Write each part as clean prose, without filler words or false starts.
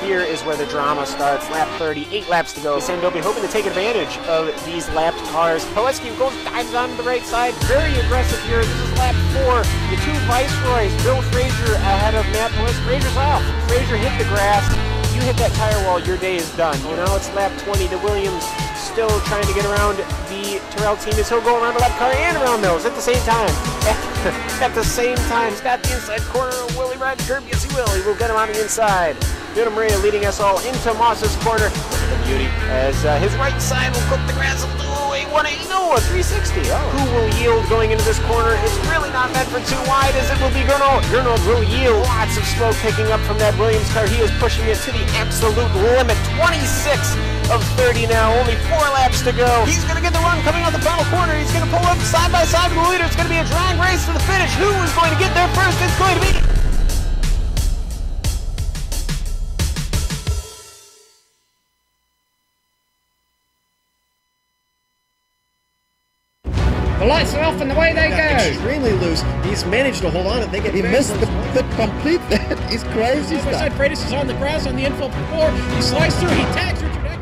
here is where the drama starts. Lap 30, 8 laps to go. Sandobi hoping to take advantage of these lapped cars. Pilecki goes, dives on the right side. Very aggressive here. This is lap 4. The two Viceroys, Bill Frazier ahead of Matt Pilecki. Frazier's off. Frazier hit the grass. You hit that tire wall, your day is done. Well, now it's lap 20. The Williams still trying to get around the Terrell team as he'll go around the lap car and around those at the same time. At the same time, he's got the inside corner. Will he ride the curb? Yes, he will. He will get him on the inside. Vito Maria leading us all into Moss's corner. Look at the beauty as his right side will cook the grass. Oh, a 180, no, a 360. Oh. Who will yield going into this corner? It's really not meant for too wide as it will be Gernot. Gernot will yield. Lots of smoke picking up from that Williams car. He is pushing it to the absolute limit. 26 of 30 now. Only 4 laps to go. He's going to get the run coming out the final corner. He's going to pull up side by side with the leader. It's going to be a drag race to the finish. Who is going to get there first? It's going to be... The lights are off and away they go. Extremely loose. He's managed to hold on and they get. He missed the complete that. He's crazy stuff. Side Freitas is on the grass on the infield before. He slides through. He tags Richard Eck.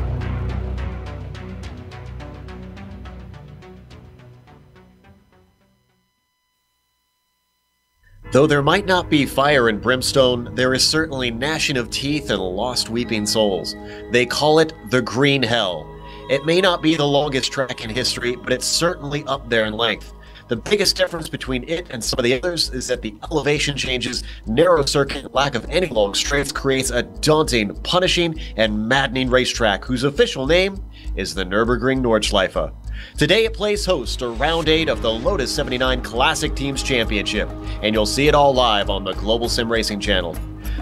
Though there might not be fire and brimstone, there is certainly gnashing of teeth and lost weeping souls. They call it the Green Hell. It may not be the longest track in history, but it's certainly up there in length. The biggest difference between it and some of the others is that the elevation changes, narrow circuit, lack of any long straights creates a daunting, punishing, and maddening racetrack whose official name is the Nürburgring Nordschleife. Today it plays host to Round 8 of the Lotus 79 Classic Teams Championship, and you'll see it all live on the Global Sim Racing channel.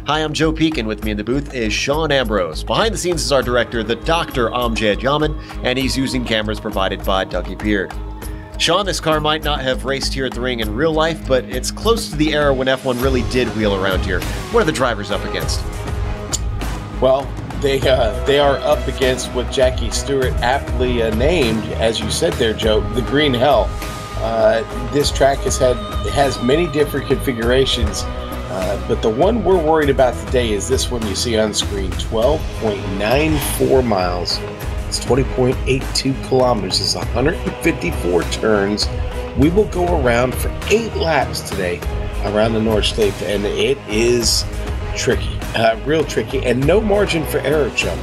Hi, I'm Joe Pekin. With me in the booth is Sean Ambrose. Behind the scenes is our director, the Dr. Amjad Yaman, and he's using cameras provided by Dougie Beard. Sean, this car might not have raced here at the ring in real life, but it's close to the era when F1 really did wheel around here. What are the drivers up against? Well, they are up against what Jackie Stewart aptly named, as you said there, Joe, the Green Hell. This track has many different configurations. But the one we're worried about today is this one you see on the screen, 12.94 miles. It's 20.82 kilometers. It's 154 turns. We will go around for 8 laps today around the Nordschleife, and it is tricky, real tricky, and no margin for error, Joe.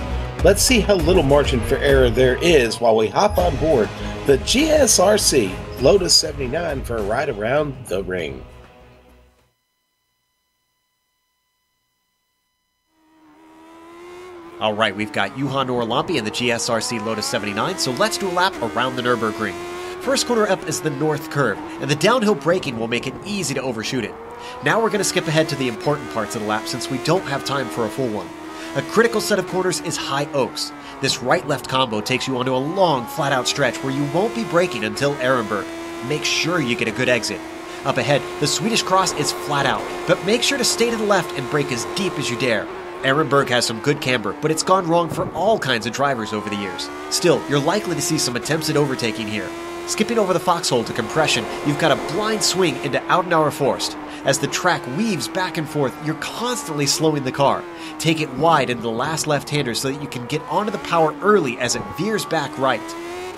Let's see how little margin for error there is while we hop on board the GSRC Lotus 79 for a ride around the ring. All right, we've got Johan Orlampi in the GSRC Lotus 79, so let's do a lap around the Nürburgring. First corner up is the north curve, and the downhill braking will make it easy to overshoot it. Now we're going to skip ahead to the important parts of the lap since we don't have time for a full one. A critical set of corners is High Oaks. This right-left combo takes you onto a long, flat-out stretch where you won't be braking until Ehrenberg. Make sure you get a good exit. Up ahead, the Swedish Cross is flat out, but make sure to stay to the left and brake as deep as you dare. Ehrenberg has some good camber, but it's gone wrong for all kinds of drivers over the years. Still, you're likely to see some attempts at overtaking here. Skipping over the foxhole to compression, you've got a blind swing into Outenauer Forst. As the track weaves back and forth, you're constantly slowing the car. Take it wide into the last left-hander so that you can get onto the power early as it veers back right.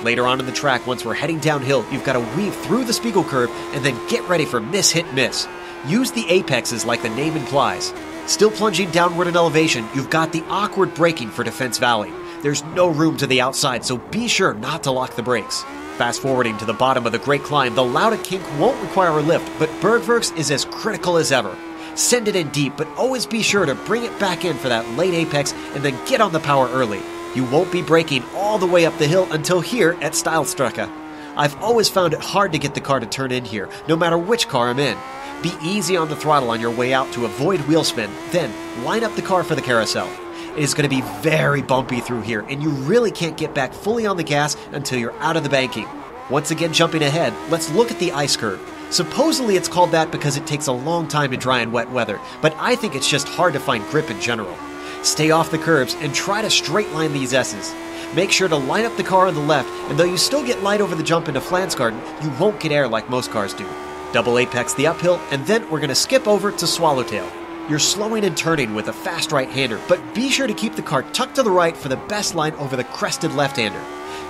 Later on in the track, once we're heading downhill, you've got to weave through the Spiegel curve and then get ready for miss-hit-miss. Use the apexes like the name implies. Still plunging downward in elevation, you've got the awkward braking for Defense Valley. There's no room to the outside, so be sure not to lock the brakes. Fast forwarding to the bottom of the Great Climb, the Lauda kink won't require a lift, but Bergwerks is as critical as ever. Send it in deep, but always be sure to bring it back in for that late apex and then get on the power early. You won't be braking all the way up the hill until here at Steilstrecke. I've always found it hard to get the car to turn in here, no matter which car I'm in. Be easy on the throttle on your way out to avoid wheel spin, then line up the car for the carousel. It is going to be very bumpy through here, and you really can't get back fully on the gas until you're out of the banking. Once again jumping ahead, let's look at the ice curve. Supposedly it's called that because it takes a long time to dry in wet weather, but I think it's just hard to find grip in general. Stay off the curbs and try to straight line these S's. Make sure to line up the car on the left, and though you still get light over the jump into Flansgarden, you won't get air like most cars do. Double apex the uphill, and then we're going to skip over to Swallowtail. You're slowing and turning with a fast right-hander, but be sure to keep the car tucked to the right for the best line over the crested left-hander.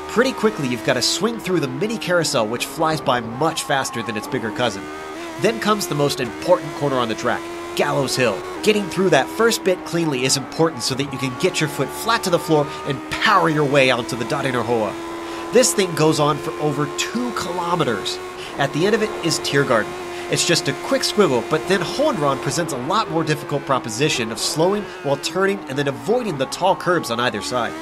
Pretty quickly, you've got to swing through the mini carousel, which flies by much faster than its bigger cousin. Then comes the most important corner on the track, Gallows Hill. Getting through that first bit cleanly is important so that you can get your foot flat to the floor and power your way onto the Datingerhoa. This thing goes on for over 2 kilometers. At the end of it is Tiergarten. It's just a quick squiggle, but then Hohenrad presents a lot more difficult proposition of slowing while turning and then avoiding the tall curbs on either side.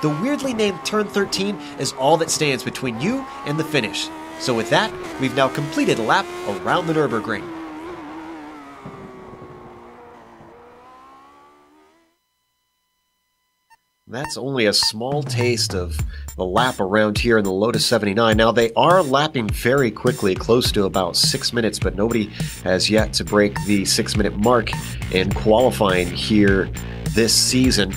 The weirdly named Turn 13 is all that stands between you and the finish. So with that, we've now completed a lap around the Nürburgring. That's only a small taste of the lap around here in the Lotus 79. Now, they are lapping very quickly, close to about 6 minutes, but nobody has yet to break the 6-minute mark in qualifying here this season.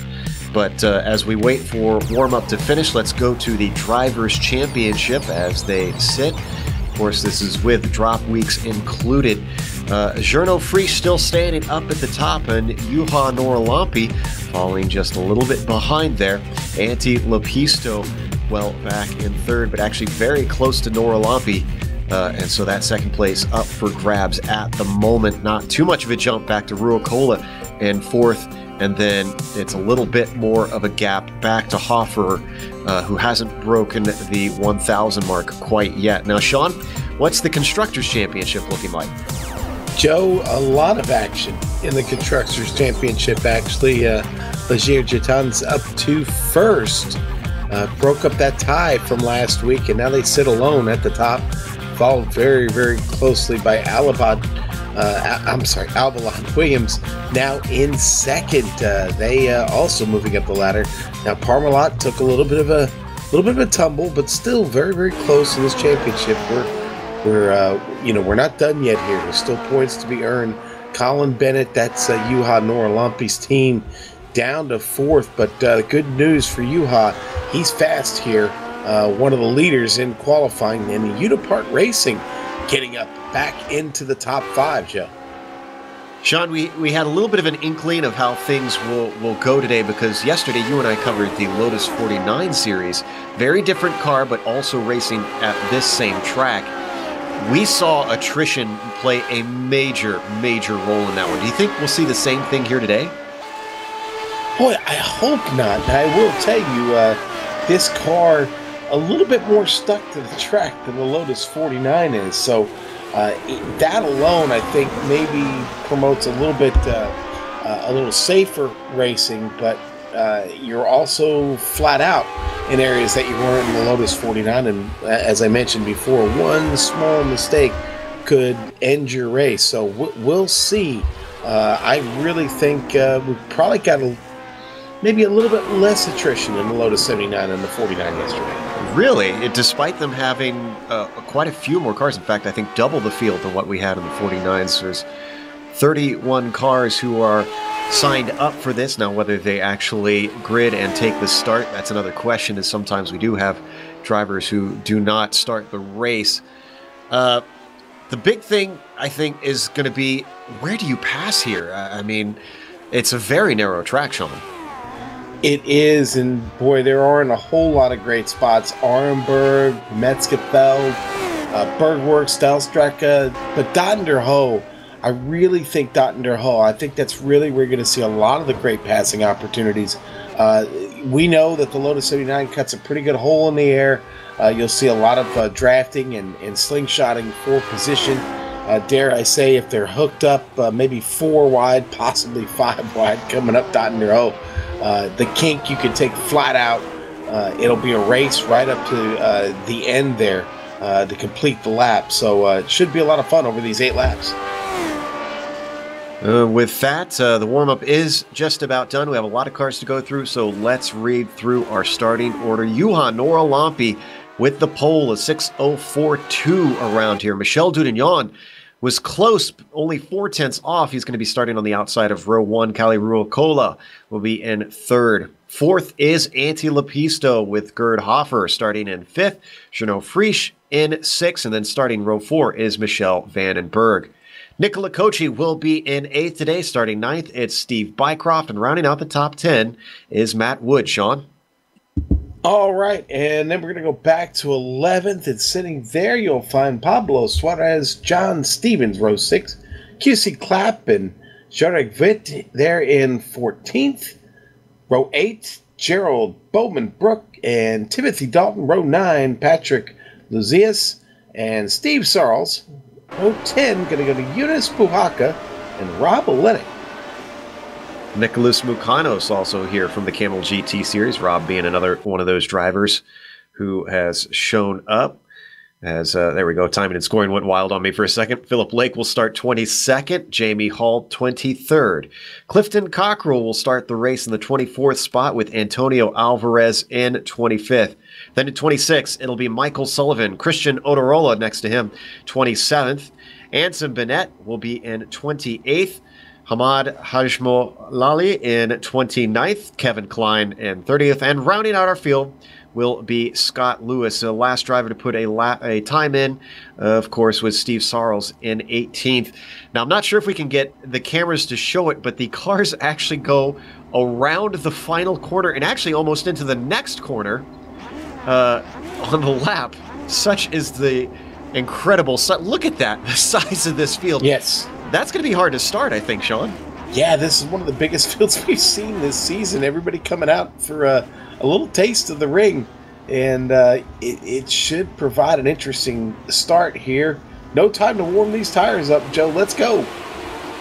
But as we wait for warm-up to finish, let's go to the Drivers' Championship as they sit. Of course, this is with drop weeks included. Jarno Prix still standing up at the top, and Juha Norlampi falling just a little bit behind there. Antti Lepisto, well, back in third, but actually very close to Norlampi. And so that second place up for grabs at the moment. Not too much of a jump back to Ruokola in fourth. And then it's a little bit more of a gap back to Hofer, who hasn't broken the 1,000 mark quite yet. Now, Sean, what's the Constructors' Championship looking like? Joe, a lot of action in the Constructors' Championship, actually. Leger Jetan's up to first. Broke up that tie from last week, and now they sit alone at the top, followed very, very closely by Albalon Williams, now in second. They also moving up the ladder. Now Parmalat took a little bit of a tumble, but still very, very close in this championship. We're not done yet here. There's still points to be earned. Colin Bennett, that's Juha Norlampi's team, down to fourth. But good news for Juha, he's fast here. One of the leaders in qualifying, and the Unipart Racing getting up back into the top 5, Joe. Sean, we had a little bit of an inkling of how things will go today, because yesterday you and I covered the Lotus 49 series. Very different car, but also racing at this same track. We saw attrition play a major, major role in that one. Do you think we'll see the same thing here today? Boy, I hope not. I will tell you, this car a little bit more stuck to the track than the Lotus 49 is. So that alone, I think, maybe promotes a little safer racing, but you're also flat out in areas that you weren't in the Lotus 49. And as I mentioned before, one small mistake could end your race. So we'll see. I really think we've probably got maybe a little bit less attrition in the Lotus 79 than the 49 yesterday. Really? Despite them having quite a few more cars. In fact, I think double the field than what we had in the 49s. There's 31 cars who are signed up for this. Now, whether they actually grid and take the start, that's another question, as sometimes we do have drivers who do not start the race. The big thing, I think, is going to be, where do you pass here? I mean, it's a very narrow track, Sean. It is, and boy, there aren't a whole lot of great spots. Arenberg, Metzgefeld, Bergwerk, Stelstrecke, but Datingerhoa, I really think Datingerhoa, I think that's really where you're going to see a lot of the great passing opportunities. We know that the Lotus 79 cuts a pretty good hole in the air. You'll see a lot of drafting and slingshotting for position. Dare I say, if they're hooked up, maybe 4 wide, possibly 5 wide, coming up Datingerhoa. The kink you can take flat out. It'll be a race right up to the end there to complete the lap. So it should be a lot of fun over these 8 laps. With that, the warm-up is just about done. We have a lot of cars to go through, so let's read through our starting order. Juha Norlampi with the pole, a 6:04.2 around here. Michel Dudignon was close, only 0.4 off. He's going to be starting on the outside of row 1. Kalle Ruokola will be in third. Fourth is Antti Lepisto with Gerd Hofer starting in fifth. Jarno Prix in sixth, and then starting row 4 is Michel Vandenberg. Nicola Kochi will be in 8th today, starting 9th. It's Steve Bycroft, and rounding out the top 10 is Matt Wood. Sean? All right, and then we're going to go back to 11th, and sitting there you'll find Pablo Suarez, John Stevens, row 6, QC Clapp, and Jarek Witt there in 14th. Row 8, Gerald Bowman Brook and Timothy Dalton. Row 9, Patrick Luzias and Steve Sarles. Row 10, going to go to Eunice Puhaka and Rob Olenek. Nicholas Mukanos also here from the Camel GT Series. Rob being another one of those drivers who has shown up. As there we go, timing and scoring went wild on me for a second. Philip Lake will start 22nd. Jamie Hall 23rd. Clifton Cockrell will start the race in the 24th spot with Antonio Alvarez in 25th. Then in 26th, it'll be Michael Sullivan. Christian Odorola next to him, 27th. Anson Bennett will be in 28th. Hamad Hajmolali in 29th. Kevin Klein in 30th. And rounding out our field will be Scott Lewis, the last driver to put a time in, of course, with Steve Sarles in 18th. Now, I'm not sure if we can get the cameras to show it, but the cars actually go around the final corner and actually almost into the next corner on the lap. Such is the incredible... Look at that, the size of this field. Yes. That's going to be hard to start, I think, Sean. Yeah, this is one of the biggest fields we've seen this season. Everybody coming out for a little taste of the ring, and it should provide an interesting start here. No time to warm these tires up, Joe. Let's go.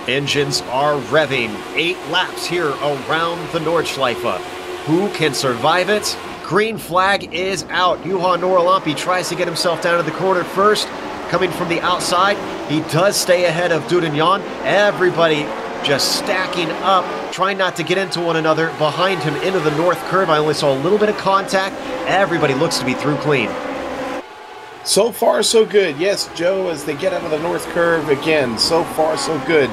Engines are revving. 8 laps here around the Nordschleife. Who can survive it? Green flag is out. Juha Norolampi tries to get himself down to the corner first. Coming from the outside, he does stay ahead of Dudagnon. Everybody just stacking up, trying not to get into one another behind him into the north curve. I only saw a little bit of contact. Everybody looks to be through clean. So far, so good. Yes, Joe, as they get out of the north curve again, so far, so good.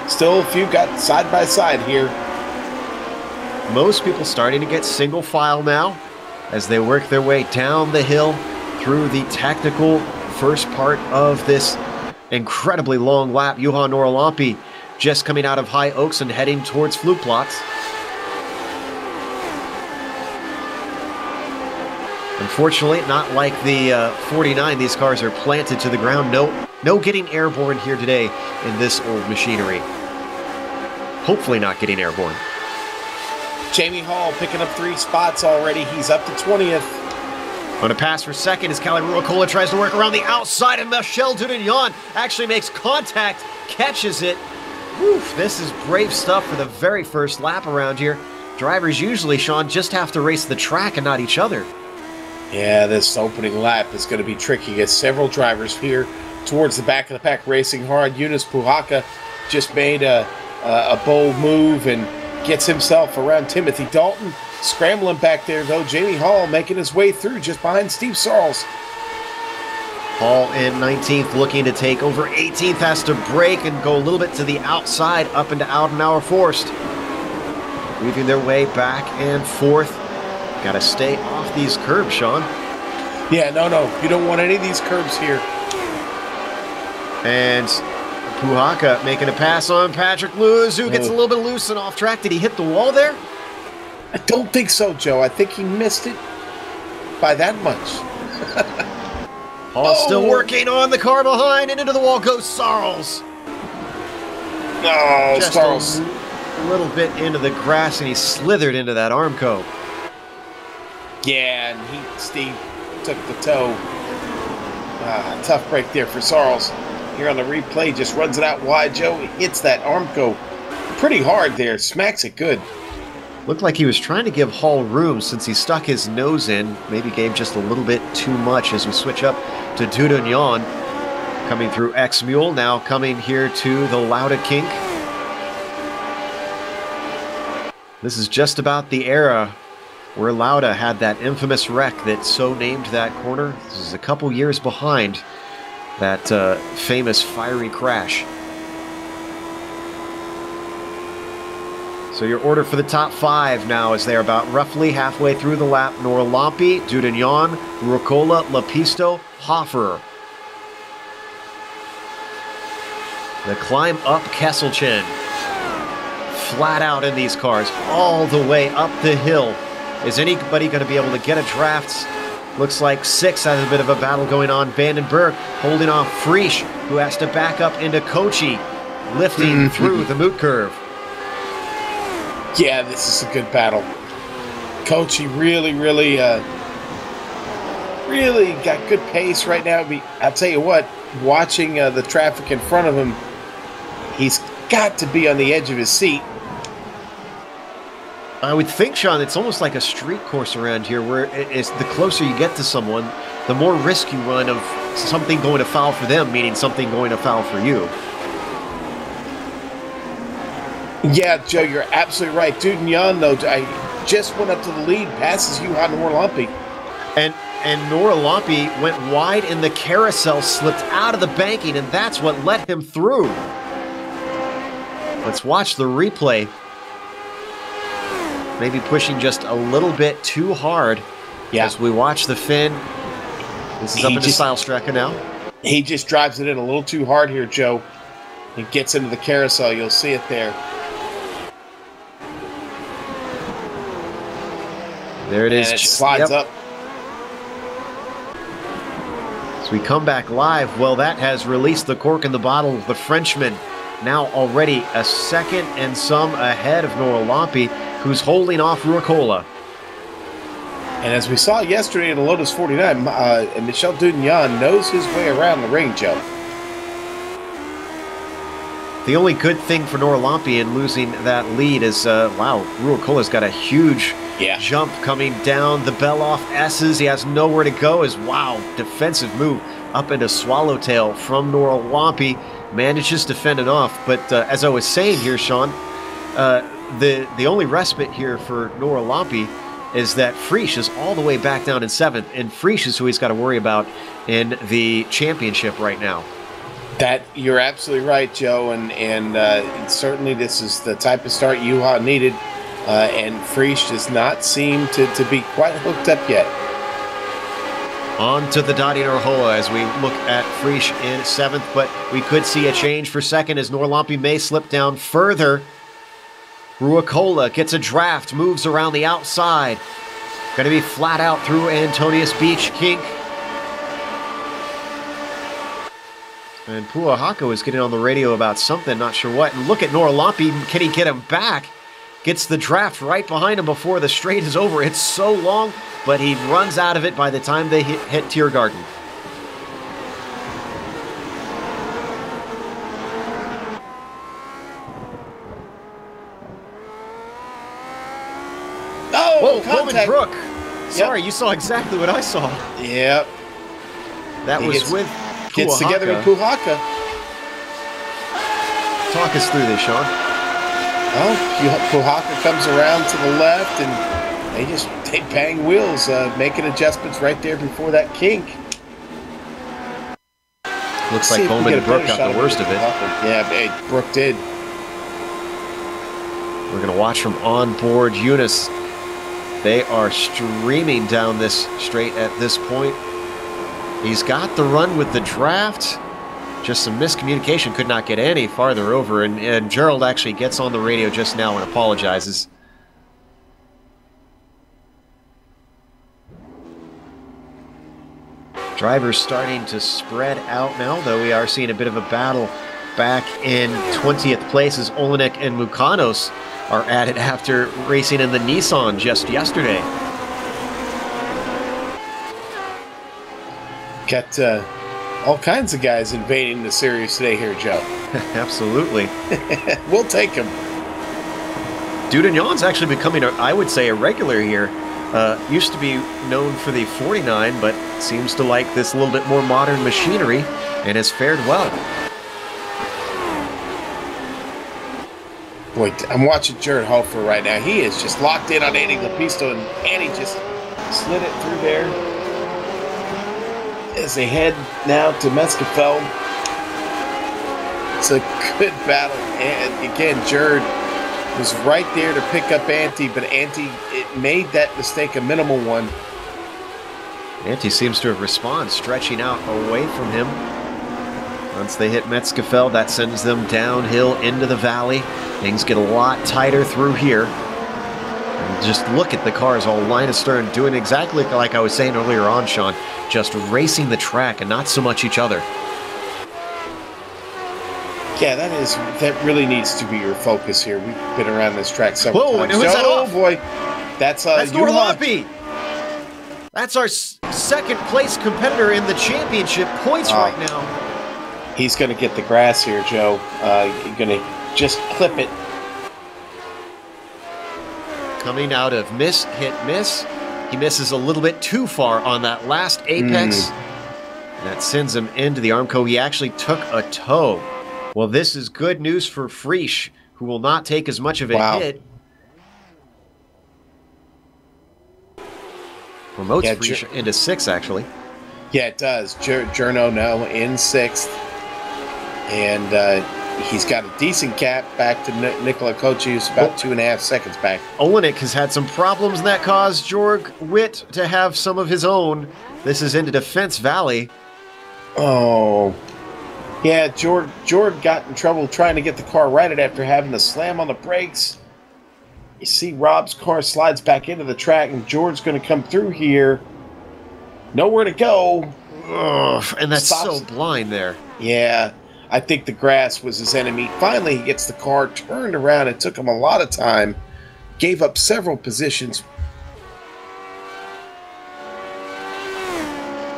Still a few got side by side here. Most people starting to get single file now as they work their way down the hill through the technical first part of this incredibly long lap. Juha Norolampi just coming out of High Oaks and heading towards Flugplatz. Unfortunately, not like the 49, these cars are planted to the ground. No getting airborne here today in this old machinery. Hopefully not getting airborne. Jamie Hall picking up 3 spots already. He's up to 20th. On a pass for second as Kalle Ruokola tries to work around the outside, and Michel Dudagnon actually makes contact, catches it. Oof, this is brave stuff for the very first lap around here. Drivers usually, Sean, just have to race the track and not each other. Yeah, this opening lap is going to be tricky as several drivers here towards the back of the pack racing hard. Eunice Puhaka just made a bold move and gets himself around Timothy Dalton. Scrambling back there, though. Jamie Hall making his way through just behind Steve Sarles. Hall in 19th, looking to take over 18th, has to brake and go a little bit to the outside, up into Audenauer Forst. Weaving their way back and forth. Got to stay off these curbs, Sean. Yeah, no. You don't want any of these curbs here. And Puhaka making a pass on Patrick Lewis, who gets a little bit loose and off track. Did he hit the wall there? I don't think so, Joe. I think he missed it by that much. Hall still working on the car behind, and into the wall goes Sarles. No, just Sarles. A little bit into the grass, and he slithered into that Armco. Yeah, and Steve took the toe. Tough break there for Sarles. Here on the replay, just runs it out wide. Joe hits that Armco pretty hard there. Smacks it good. Looked like he was trying to give Hall room since he stuck his nose in. Maybe gave just a little bit too much as we switch up to Dudagnon. Coming through X-Mule, now coming here to the Lauda Kink. This is just about the era where Lauda had that infamous wreck that so named that corner. This is a couple years behind that famous fiery crash. So your order for the top 5 now is they're about roughly halfway through the lap. Norolampi, Dudagnon, Ruokola, Lapisto, Hoffer. The climb up Kesselchen. Flat out in these cars, all the way up the hill. Is anybody going to be able to get a draft? Looks like 6 has a bit of a battle going on. Vandenberg holding off Frisch, who has to back up into Kochi, lifting through the moot curve. Yeah, this is a good battle. Kochi really got good pace right now. I'll tell you what, watching the traffic in front of him, he's got to be on the edge of his seat. I would think, Sean, it's almost like a street course around here where it's the closer you get to someone, the more risk you run of something going to foul for them, meaning something going to foul for you. Yeah, Joe, you're absolutely right. Dudignon, though, I just went up to the lead, passes Johan Norlampi. And Norlampi went wide in the carousel, slipped out of the banking, and that's what let him through. Let's watch the replay. Maybe pushing just a little bit too hard as we watch the Finn. This is up into Seilstrecke now. He just drives it in a little too hard here, Joe. He gets into the carousel. You'll see it there. There it is. And it slides up. As we come back live, well, that has released the cork in the bottle. The Frenchman now already a second and some ahead of Norlampi, who's holding off Ruokola. And as we saw yesterday in the Lotus 49, Michel Dudignon knows his way around the ring, Joe. The only good thing for Norlampi in losing that lead is, wow, Ruokola's got a huge jump coming down the Beloff S's. He has nowhere to go. Wow, defensive move up into Swallowtail from Norlampi. Manages to fend it off. But as I was saying here, Sean, the only respite here for Norlampi is that Frisch is all the way back down in 7th, and Frisch is who he's got to worry about in the championship right now. That you're absolutely right, Joe, and certainly this is the type of start Juha needed, and Frisch does not seem to be quite hooked up yet. On to the Dadi Norhoa as we look at Frisch in 7th, but we could see a change for 2nd as Norlampi may slip down further. Ruokola gets a draft, moves around the outside. Going to be flat out through Antonius Beach Kink. And Puahako is getting on the radio about something, not sure what. And look at Norlampi, can he get him back? Gets the draft right behind him before the straight is over. It's so long, but he runs out of it by the time they hit Tiergarten. Oh, Coleman Brook. Sorry, you saw exactly what I saw. Yep. That was with Gets together with Puahaka. Talk us through this, Sean. Oh, Puahaka comes around to the left, and they bang wheels, making adjustments right there before that kink. Looks like Bowman and Brook got the worst of it. Yeah, Brook did. We're going to watch from onboard Eunice. They are streaming down this straight at this point. He's got the run with the draft. Just some miscommunication, could not get any farther over. And Gerald actually gets on the radio just now and apologizes. Drivers starting to spread out now, though we are seeing a bit of a battle back in 20th place as Olenek and Mukanos are at it after racing in the Nissan just yesterday. Got all kinds of guys invading the series today here, Joe. Absolutely. We'll take him. Dudignon's actually becoming, I would say, a regular here. Used to be known for the 49, but seems to like this little bit more modern machinery and has fared well. Boy, I'm watching Jared Hofer right now. He is just locked in on Andy Lapisto, and Andy just slid it through there. As they head now to Meskefeld. It's a good battle. And again, Jared was right there to pick up Ante, but Ante made that mistake a minimal one. Ante seems to have responded, stretching out away from him. Once they hit Metzgefeld, that sends them downhill into the valley. Things get a lot tighter through here. And just look at the cars all line astern, doing exactly like I was saying earlier on, Sean, just racing the track and not so much each other. Yeah, that really needs to be your focus here. We've been around this track several times. Whoa, that off? Boy. That's Nürburgring. That's our second place competitor in the championship points right now. He's going to get the grass here, Joe. You're going to just clip it. Coming out of miss, hit, miss. He misses a little bit too far on that last apex. That sends him into the Armco. He actually took a toe. Well, this is good news for Prix, who will not take as much of a hit. Promotes Prix into 6th, actually. Yeah, it does. Journo now in 6th. And he's got a decent gap back to Nikola Kochi, who's about 2.5 seconds back. Olenek has had some problems, and that caused Jorg Witt to have some of his own. This is into Defense Valley. Oh. Yeah, Jorg got in trouble trying to get the car righted after having to slam on the brakes. You see Rob's car slides back into the track, and Jorg's going to come through here. Nowhere to go. Ugh, and that's so blind there. Yeah, I think the grass was his enemy. Finally, he gets the car turned around. It took him a lot of time. Gave up several positions.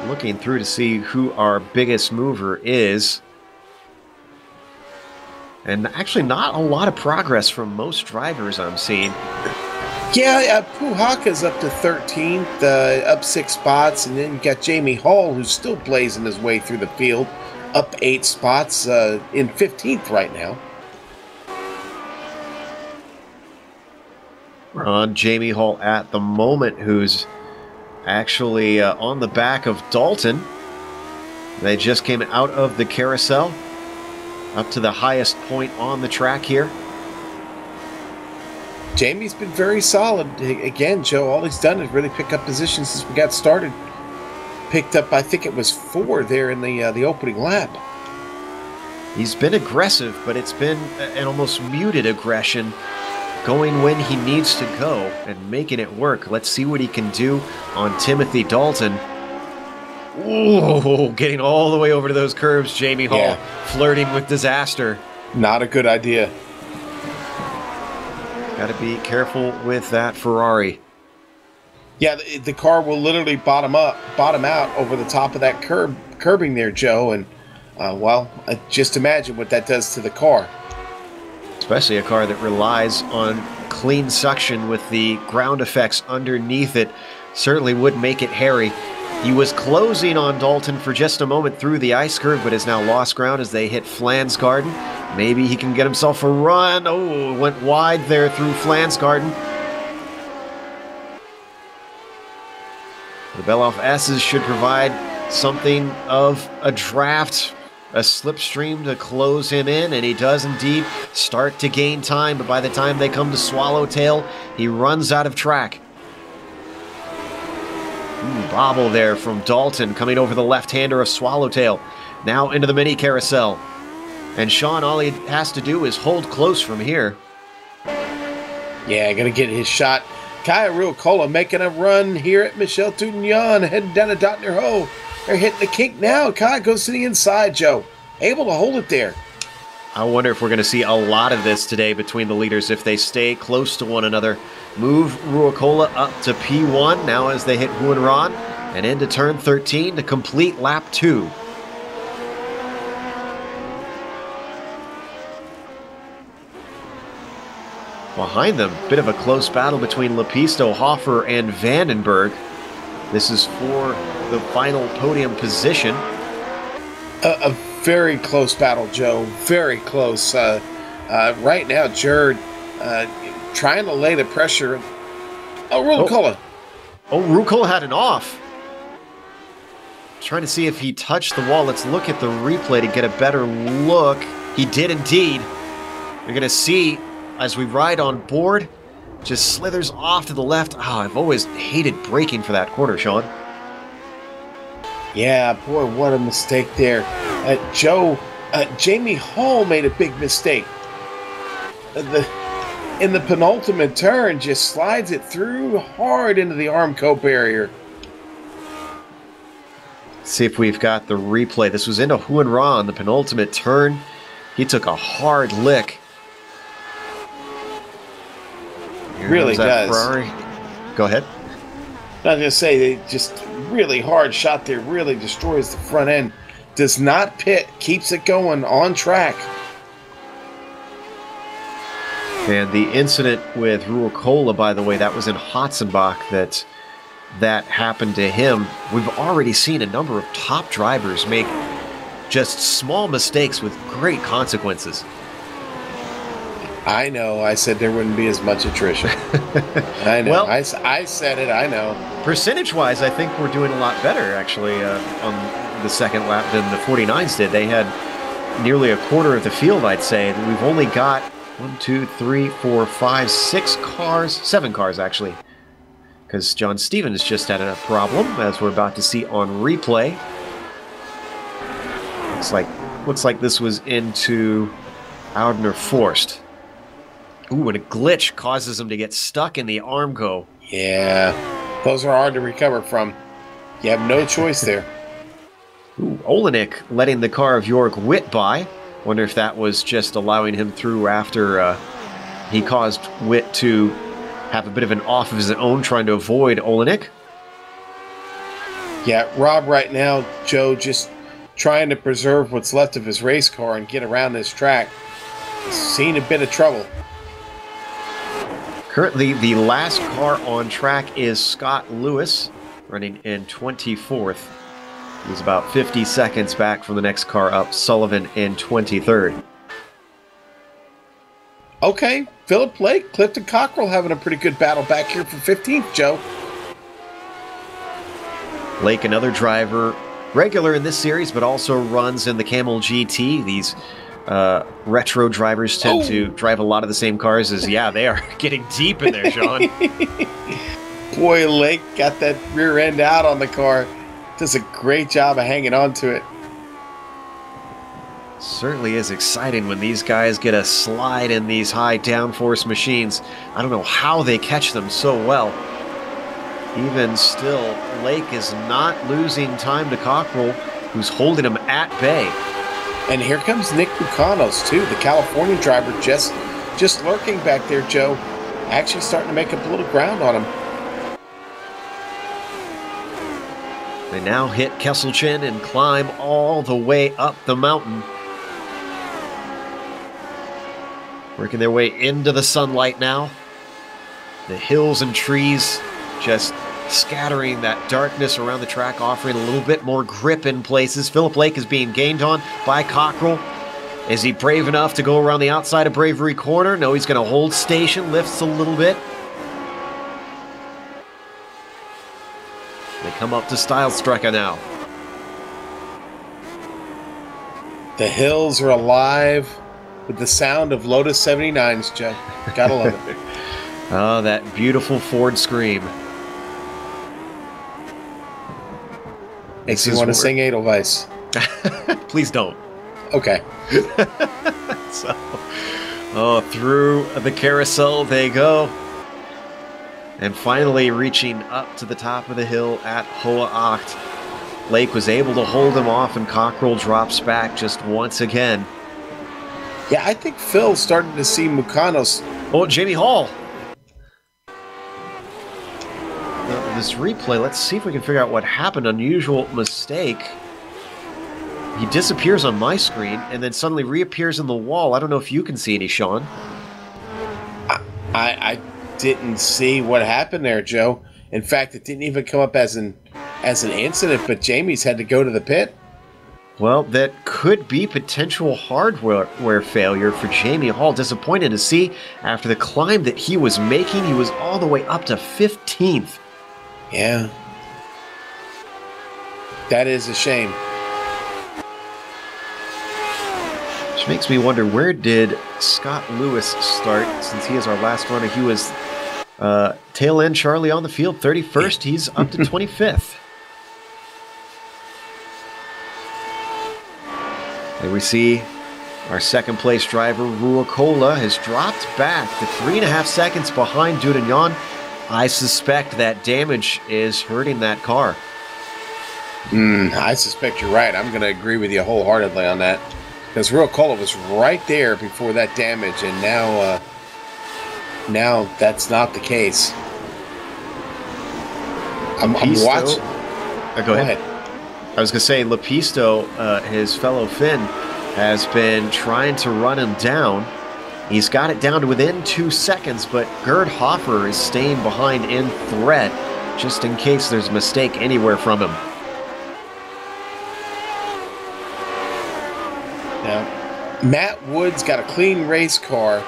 Looking through to see who our biggest mover is. And actually not a lot of progress from most drivers I'm seeing. Yeah, Puhaka's up to 13th, up 6 spots. And then you got Jamie Hall, who's still blazing his way through the field, up 8 spots, in 15th right now. We're on Jamie Hall at the moment, who's actually on the back of Dalton. They just came out of the carousel, up to the highest point on the track here. Jamie's been very solid. Again, Joe, all he's done is really pick up positions since we got started. Picked up, I think it was 4 there in the opening lap. He's been aggressive, but it's been an almost muted aggression, going when he needs to go and making it work. Let's see what he can do on Timothy Dalton. Ooh, getting all the way over to those curves, Jamie Hall, flirting with disaster. Not a good idea. Got to be careful with that Ferrari. Yeah, the car will literally bottom out over the top of that curbing there, Joe. And, well, just imagine what that does to the car. Especially a car that relies on clean suction with the ground effects underneath it. Certainly would make it hairy. He was closing on Dalton for just a moment through the ice curve, but has now lost ground as they hit Flansgarden. Maybe he can get himself a run. Oh, went wide there through Flansgarden. The Beloff S's should provide something of a draft, a slipstream to close him in, and he does indeed start to gain time, but by the time they come to Swallowtail, he runs out of track. Bobble there from Dalton coming over the left-hander of Swallowtail. Now into the mini carousel. And Sean, all he has to do is hold close from here. Yeah, gonna get his shot. Kaya Ruokola making a run here at Michel Toutignan, heading down to Dotner Ho. They're hitting the kink now. Kaya goes to the inside, Joe. Able to hold it there. I wonder if we're going to see a lot of this today between the leaders if they stay close to one another. Move Ruokola up to P1 now as they hit Huanran and into turn 13 to complete lap 2. Behind them, bit of a close battle between Lepisto, Hoffer, and Vandenberg. This is for the final podium position. A very close battle, Joe. Very close. Right now, Jared trying to lay the pressure. Oh, Ruokola. Oh, Ruokola had an off. Trying to see if he touched the wall. Let's look at the replay to get a better look. He did indeed. You're going to see as we ride on board, just slithers off to the left. Oh, I've always hated braking for that corner, Sean. Yeah, boy, what a mistake there. Joe, Jamie Hall made a big mistake. In the penultimate turn, just slides it through hard into the Armco barrier. See if we've got the replay. This was into Huan Ra on the penultimate turn. He took a hard lick. Here Really comes that does. Ferrari. Go ahead. Not gonna say they just really hard shot there, really destroys the front end. Does not pit, keeps it going on track. And the incident with Ruokola, by the way, that was in Hotzenbach that happened to him. We've already seen a number of top drivers make just small mistakes with great consequences. I know. I said there wouldn't be as much attrition. I know. Well, I said it. I know. Percentage-wise, I think we're doing a lot better, actually, on the second lap than the 49s did. They had nearly a quarter of the field, I'd say. We've only got 1, 2, 3, 4, 5, 6 cars, 7 cars, actually. Because John Stevens just had a problem, as we're about to see on replay. Looks like this was into Audner Forst. Ooh, and a glitch causes him to get stuck in the Armco. Yeah, those are hard to recover from. You have no choice there. Ooh, Olenek letting the car of Jorg Witt by. Wonder if that was just allowing him through after he caused Witt to have a bit of an off of his own, trying to avoid Olenek. Yeah, Rob right now, Joe, just trying to preserve what's left of his race car and get around this track. He's seen a bit of trouble. Currently, the last car on track is Scott Lewis, running in 24th. He's about 50 seconds back from the next car up, Sullivan in 23rd. Okay, Philip Lake, Clifton Cockrell having a pretty good battle back here for 15th, Joe. Lake, another driver, regular in this series, but also runs in the Camel GT. These retro drivers tend to drive a lot of the same cars as, yeah, they are getting deep in there, Sean. Boy, Lake got that rear end out on the car. Does a great job of hanging on to it. Certainly is exciting when these guys get a slide in these high downforce machines. I don't know how they catch them so well. Even still, Lake is not losing time to Cockrell, who's holding him at bay. And here comes Nick Bucanos, too, the California driver, just lurking back there, Joe. Actually starting to make up a little ground on him. They now hit Kesselchen and climb all the way up the mountain. Working their way into the sunlight now. The hills and trees just scattering that darkness around the track, offering a little bit more grip in places. Philip Lake is being gained on by Cockrell. Is he brave enough to go around the outside of Bravery Corner? No, he's going to hold station, lifts a little bit. They come up to Stylstrecke now. The hills are alive with the sound of Lotus 79s, Joe. Gotta love it. Oh, that beautiful Ford scream. Makes you want to sing Edelweiss. Please don't. Okay. Through the carousel they go. And finally reaching up to the top of the hill at Hoa Acht. Lake was able to hold him off, and Cockrell drops back just once again. Yeah, I think Phil started to see Mucanos. Oh, Jamie Hall. This replay, let's see if we can figure out what happened. Unusual mistake. He disappears on my screen and then suddenly reappears in the wall. I don't know if you can see any, Sean. I didn't see what happened there, Joe. In fact, it didn't even come up as an incident, but Jamie's had to go to the pit. Well, that could be potential hardware failure for Jamie Hall. Disappointed to see after the climb that he was making. He was all the way up to 15th. Yeah. That is a shame. Which makes me wonder, where did Scott Lewis start since he is our last runner? He was tail end Charlie on the field, 31st. He's up to 25th. And we see our second place driver, Ruokola, has dropped back to 3.5 seconds behind Dudagnon. I suspect that damage is hurting that car. I suspect you're right. I'm going to agree with you wholeheartedly on that. Because Ruokola was right there before that damage, and now that's not the case. I'm watching. Go ahead. I was going to say, Lepisto, his fellow Finn, has been trying to run him down. He's got it down to within 2 seconds, but Gerd Hoffer is staying behind in threat, just in case there's a mistake anywhere from him. Now, Matt Wood's got a clean race car,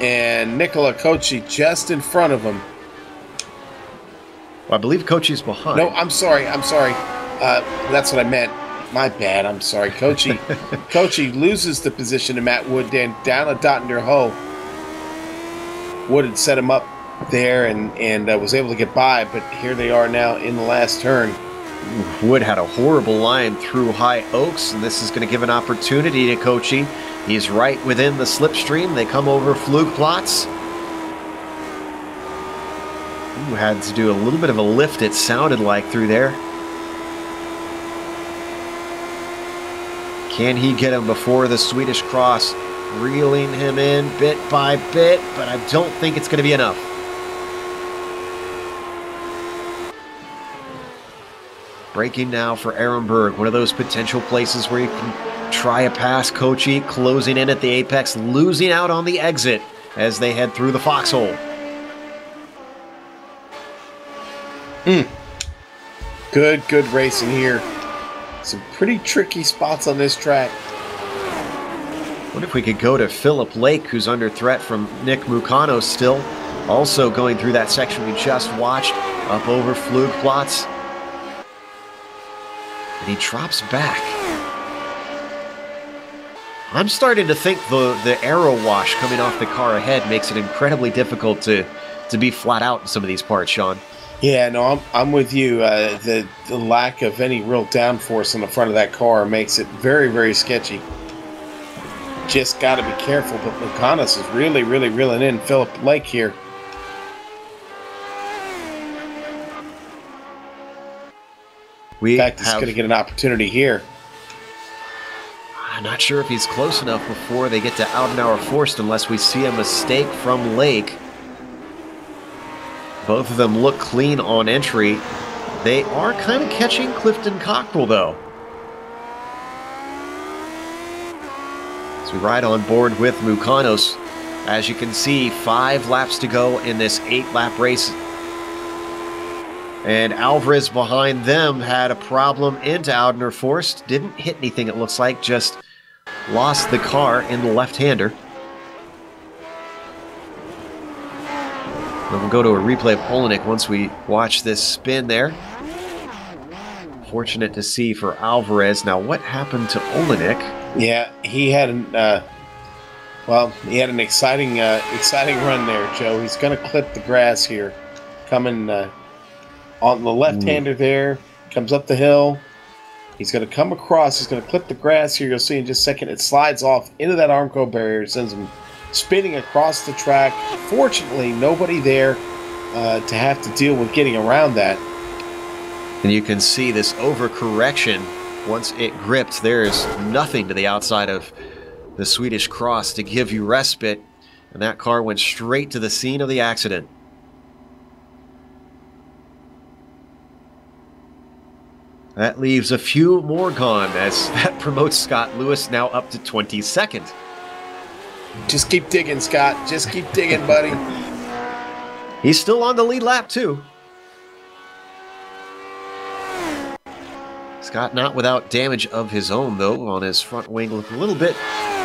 and Nicola Cocci just in front of him. Well, I believe Cocci's behind. No, I'm sorry. That's what I meant. My bad. I'm sorry. Cocci loses the position to Matt Wood down at Dottinger Ho. Wood had set him up there and was able to get by, but here they are now in the last turn. Wood had a horrible line through High Oaks, and this is going to give an opportunity to Cocci. He's right within the slipstream. They come over Flugplatz. Ooh, had to do a little bit of a lift, it sounded like, through there. Can he get him before the Swedish cross? Reeling him in bit by bit, but I don't think it's going to be enough. Braking now for Ehrenberg, one of those potential places where you can try a pass. Cocci closing in at the apex, losing out on the exit as they head through the foxhole. Good racing here. Some pretty tricky spots on this track. What if we could go to Philip Lake, who's under threat from Nick Mucano still. Also going through that section we just watched, up over Flugplatz. And he drops back. I'm starting to think the aero wash coming off the car ahead makes it incredibly difficult to be flat out in some of these parts, Sean. Yeah, no, I'm with you. The lack of any real downforce on the front of that car makes it very, very sketchy. Just got to be careful, but Lucanis is really reeling in Philip Lake here. In fact, he's going to get an opportunity here. I'm not sure if he's close enough before they get to Audenauer Forst unless we see a mistake from Lake. Both of them look clean on entry. They are kind of catching Clifton Cockrell, though. As we ride on board with Mucanos, as you can see, 5 laps to go in this 8-lap race. And Alvarez behind them had a problem into Audenauer Forst. Didn't hit anything, it looks like, just lost the car in the left-hander. We'll go to a replay of Olenek once we watch this spin there. Fortunate to see for Alvarez. Now, what happened to Olenek? Yeah, he had an exciting run there, Joe. He's going to clip the grass here, coming on the left-hander there. Comes up the hill. He's going to come across. He's going to clip the grass here. You'll see in just a second. It slides off into that Armco barrier. Sends him spinning across the track. Fortunately, nobody there to have to deal with getting around that. And you can see this overcorrection. Once it gripped, there's nothing to the outside of the Swedish cross to give you respite. And that car went straight to the scene of the accident. That leaves a few more gone as that promotes Scott Lewis now up to 22nd. Just keep digging, Scott. Just keep digging, buddy. He's still on the lead lap, too. Scott not without damage of his own, though, on his front wing. Look a little bit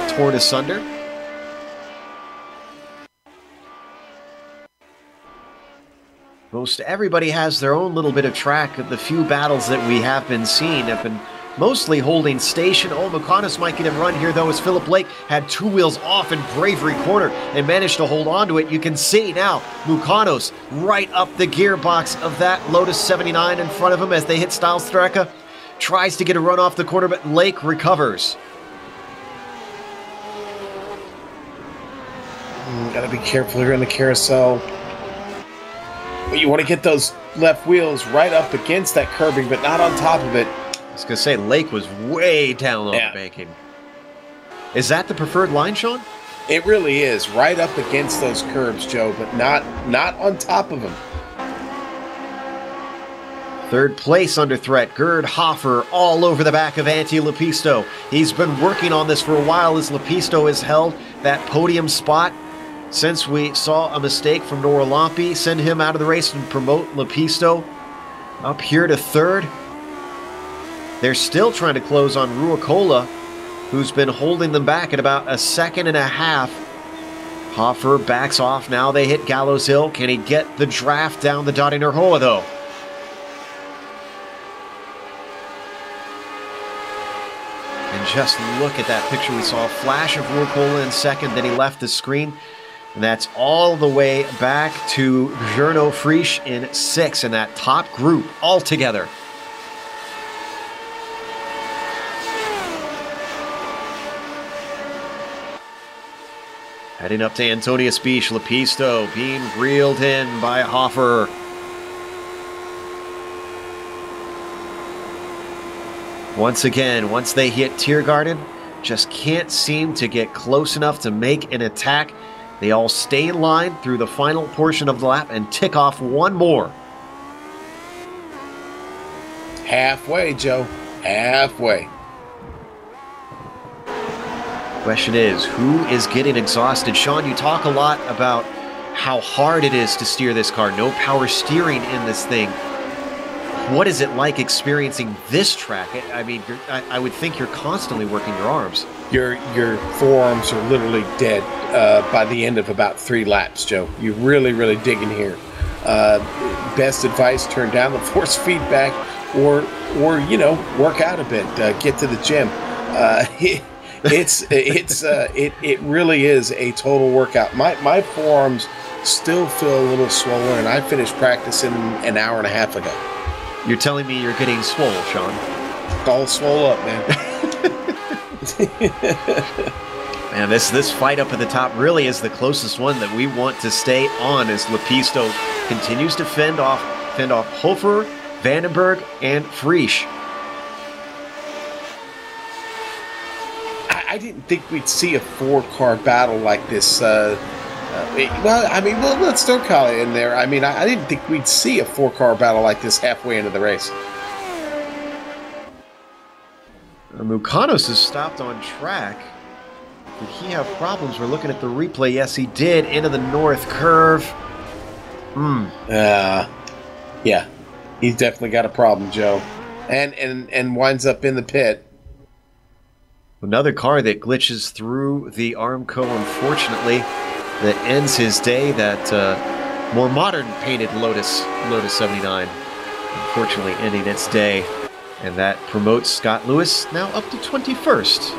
torn asunder. Most everybody has their own little bit of track. The few battles that we have been seeing have been mostly holding station. Oh, Mucanos might get him run here, though, as Philip Lake had 2 wheels off in Bravery Corner and managed to hold on to it. You can see now Mucanos right up the gearbox of that Lotus 79 in front of him as they hit Stilstrecke. tries to get a run off the corner, but Lake recovers. Gotta be careful here in the carousel. But you want to get those left wheels right up against that curbing, but not on top of it. I was going to say, Lake was way down on the banking. Is that the preferred line, Sean? It really is. Right up against those curbs, Joe, but not on top of them. Third place under threat. Gerd Hoffer all over the back of Antti Lepisto. He's been working on this for a while as Lepisto has held that podium spot since we saw a mistake from Noor Lampi send him out of the race and promote Lepisto up here to third. They're still trying to close on Ruokola, who's been holding them back at about a second and a half. Hoffer backs off. Now they hit Gallows Hill. Can he get the draft down the Dottie Nurhoa, though? And just look at that picture. We saw a flash of Ruokola in second, then he left the screen. And that's all the way back to Jerno Frisch in sixth in that top group altogether. Heading up to Antonius Beach, Lepisto being reeled in by Hoffer. Once again, once they hit Tiergarten, just can't seem to get close enough to make an attack. They all stay in line through the final portion of the lap and tick off one more. Halfway, Joe. Halfway. Question is, who is getting exhausted? Sean, you talk a lot about how hard it is to steer this car. No power steering in this thing. What is it like experiencing this track? I mean, I would think you're constantly working your arms. Your forearms are literally dead by the end of about 3 laps, Joe. You really dig in here. Best advice: turn down the force feedback, or you know, work out a bit. Get to the gym. It really is a total workout. My forearms still feel a little swollen, and I finished practicing an hour and a half ago. You're telling me you're getting swole, Sean? All swole up, man. Man, this fight up at the top really is the closest one that we want to stay on as Lepisto continues to fend off Hofer, Vandenberg, and Frisch. I didn't think we'd see a 4-car battle like this. Let's throw Kali in there. I mean, I didn't think we'd see a 4-car battle like this halfway into the race. Mukanos is stopped on track. Did he have problems? We're looking at the replay. Yes, he did. Into the north curve. Yeah, he's definitely got a problem, Joe. And winds up in the pit. Another car that glitches through the Armco, unfortunately, that ends his day. That more modern painted Lotus 79, unfortunately ending its day. And that promotes Scott Lewis now up to 21st.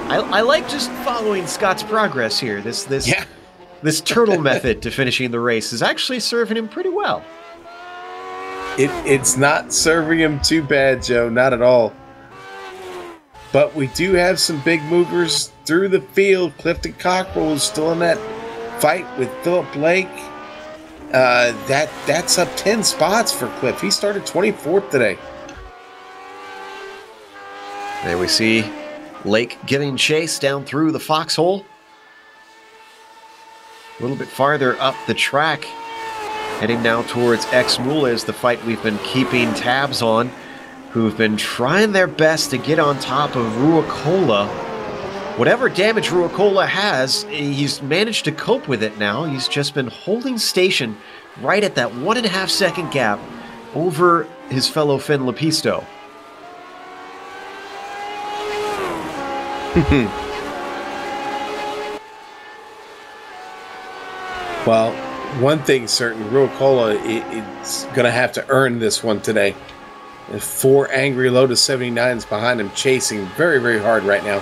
I like just following Scott's progress here. This turtle method to finishing the race is actually serving him pretty well. It's not serving him too bad, Joe. Not at all. But we do have some big movers through the field. Clifton Cockrell is still in that fight with Philip Lake. That's up 10 spots for Cliff. He started 24th today. There we see Lake giving chase down through the foxhole. A little bit farther up the track, heading now towards X-Mula is the fight we've been keeping tabs on, who've been trying their best to get on top of Ruokola. Whatever damage Ruokola has, he's managed to cope with it now. He's just been holding station right at that 1.5 second gap over his fellow Finn Lepisto. Well, one thing's certain, Ruokola is going to have to earn this one today. 4 angry Lotus 79s behind him, chasing very hard right now.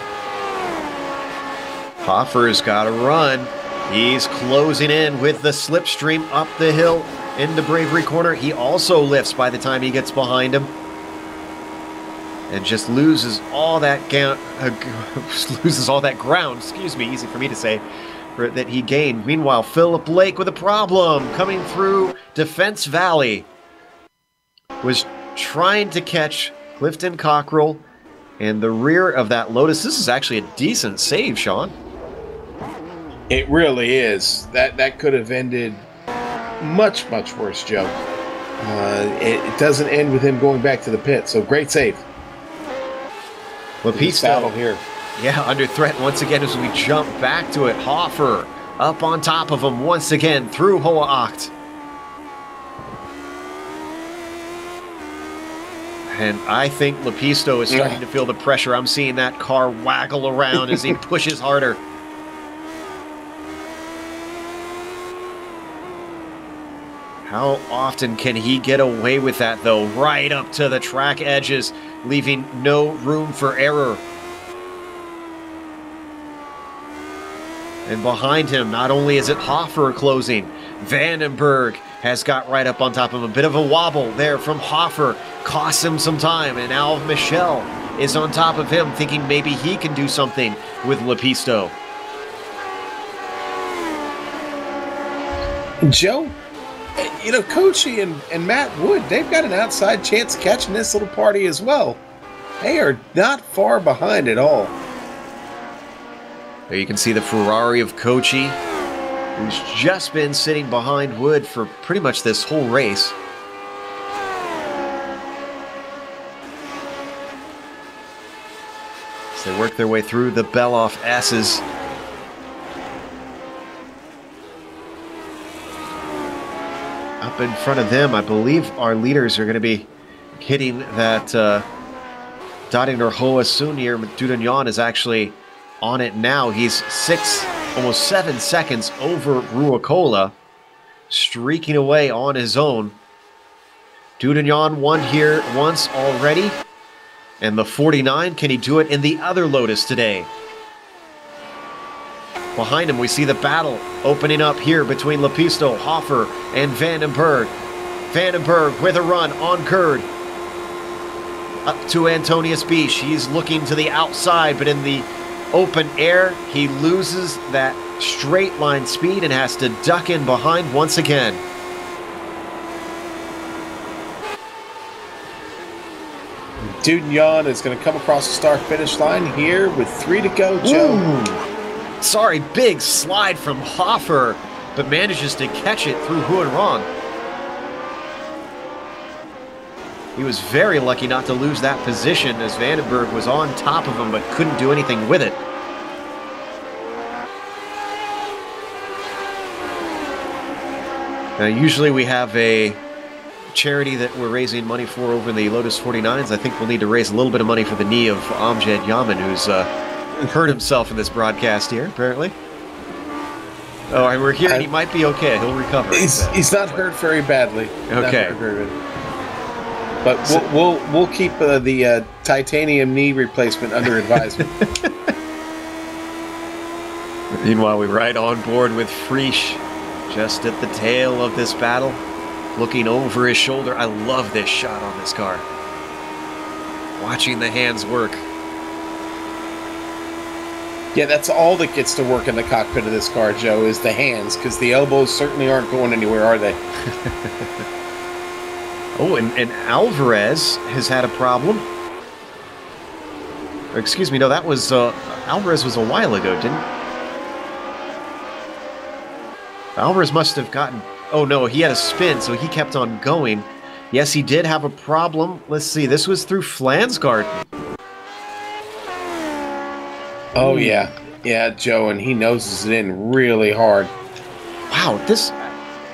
Hoffer's got to run. He's closing in with the slipstream up the hill into Bravery Corner. He also lifts by the time he gets behind him. and just loses all that ground, excuse me, easy for me to say, that he gained. Meanwhile, Philip Blake with a problem coming through Defense Valley. Was trying to catch Clifton Cockrell and the rear of that Lotus. This is actually a decent save, Sean. It really is. That could have ended much, much worse, Joe. It doesn't end with him going back to the pit, so great save. Lapisto here. Yeah, under threat once again as we jump back to it. Hoffer up on top of him once again through Hoa Acht. And I think Lapisto is starting to feel the pressure. I'm seeing that car waggle around as he pushes harder. How often can he get away with that, though? Right up to the track edges, leaving no room for error. And behind him, not only is it Hoffer closing, Vandenberg has got right up on top of him. A bit of a wobble there from Hoffer. Costs him some time, and now Michel is on top of him, thinking maybe he can do something with Lapisto. Joe, you know, Kochi and Matt Wood, they've got an outside chance of catching this little party as well. They are not far behind at all. There you can see the Ferrari of Kochi, who's just been sitting behind Wood for pretty much this whole race. As they work their way through the Beloff S's. Up in front of them, I believe our leaders are going to be hitting that Dadinger Hoa Sunir. Dudagnon is actually on it now. He's almost 7 seconds over Ruakola, streaking away on his own. Dudagnon won here once already. And the 49, can he do it in the other Lotus today? Behind him, we see the battle opening up here between Lapisto, Hoffer, and Vandenberg. Vandenberg with a run on Kurd. Up to Antonius Beach. He's looking to the outside, but in the open air, he loses that straight line speed and has to duck in behind once again. Dudagnon is going to come across the start-finish line here with 3 to go, Joe. Ooh. Sorry, big slide from Hoffer, but manages to catch it through Huanrong. He was very lucky not to lose that position as Vandenberg was on top of him but couldn't do anything with it. Now, usually we have a charity that we're raising money for over the Lotus 49s. I think we'll need to raise a little bit of money for the knee of Amjad Yaman, who's hurt himself in this broadcast here, apparently. Oh, and we're hearing he might be okay. He'll recover. He's not hurt very badly. Okay. But we'll keep the titanium knee replacement under advisement. Meanwhile, we ride on board with Frisch, just at the tail of this battle, looking over his shoulder. I love this shot on this car. Watching the hands work. Yeah, that's all that gets to work in the cockpit of this car, Joe, is the hands, because the elbows certainly aren't going anywhere, are they? Oh, and Alvarez has had a problem. Or, excuse me, no, that was... Alvarez was a while ago, didn't... Alvarez must have gotten... Oh, no, he had a spin, so he kept on going. Yes, he did have a problem. Let's see, this was through Flansgarden. Oh, yeah. Yeah, Joe, and he noses it in really hard. Wow,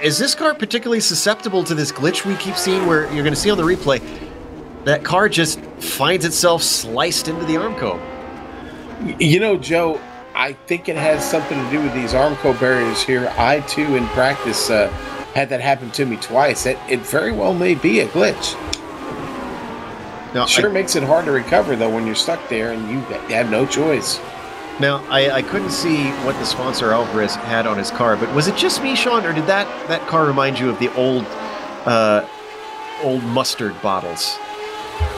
is this car particularly susceptible to this glitch we keep seeing where you're going to see on the replay that car just finds itself sliced into the Armco? You know, Joe, I think it has something to do with these Armco barriers here. I, too, in practice, had that happen to me twice. It very well may be a glitch. Now, sure makes it hard to recover, though, when you're stuck there and you have no choice. Now, I couldn't see what the sponsor Alvarez had on his car, but was it just me, Sean, or did that car remind you of the old mustard bottles?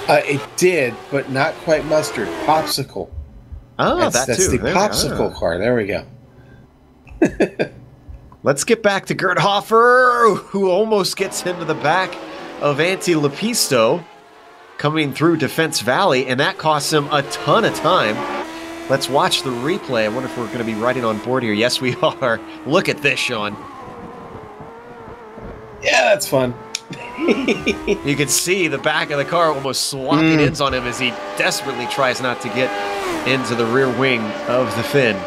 It did, but not quite mustard. Popsicle. Oh, That's the popsicle car. There we go. Let's get back to Gerd Hoffer, who almost gets into the back of Antti Lepisto, coming through Defense Valley, and that costs him a ton of time. Let's watch the replay. I wonder if we're going to be riding on board here. Yes, we are. Look at this, Sean. Yeah, that's fun. You can see the back of the car almost swapping ends on him as he desperately tries not to get into the rear wing of the fin.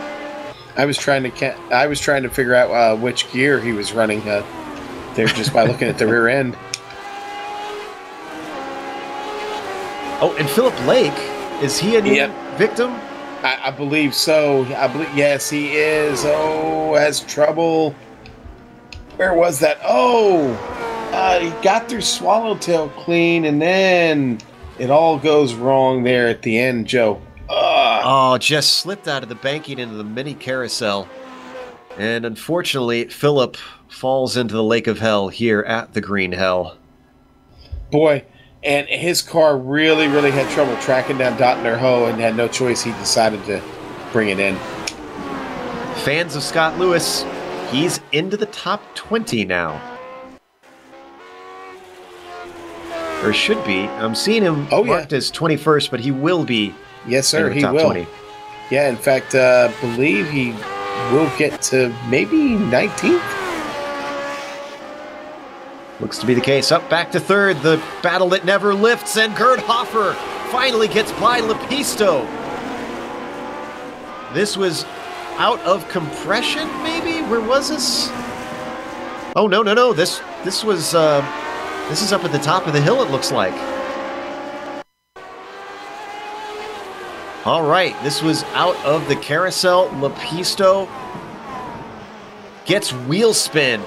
I was trying to figure out which gear he was running there just by looking at the rear end. Oh, and Philip Lake, is he a new victim? I believe so. Yes, he is. Oh, has trouble. Where was that? Oh, he got through Swallowtail clean, and then it all goes wrong there at the end, Joe. Oh, just slipped out of the banking into the mini carousel. And unfortunately, Philip falls into the lake of hell here at the Green Hell. Boy, and his car really, really had trouble tracking down Dotner Ho and had no choice. He decided to bring it in. Fans of Scott Lewis, he's into the top 20 now. Or should be. I'm seeing him marked as 21st, but he will be. Yes, sir, he will. 20. Yeah, in fact, believe he will get to maybe 19th. Looks to be the case. Up back to third, the battle that never lifts, and Gerd Hoffer finally gets by Lepisto. This was out of compression, maybe? Where was this? Oh, no. This was, this is up at the top of the hill, it looks like. All right, this was out of the carousel. Lepisto gets wheel spin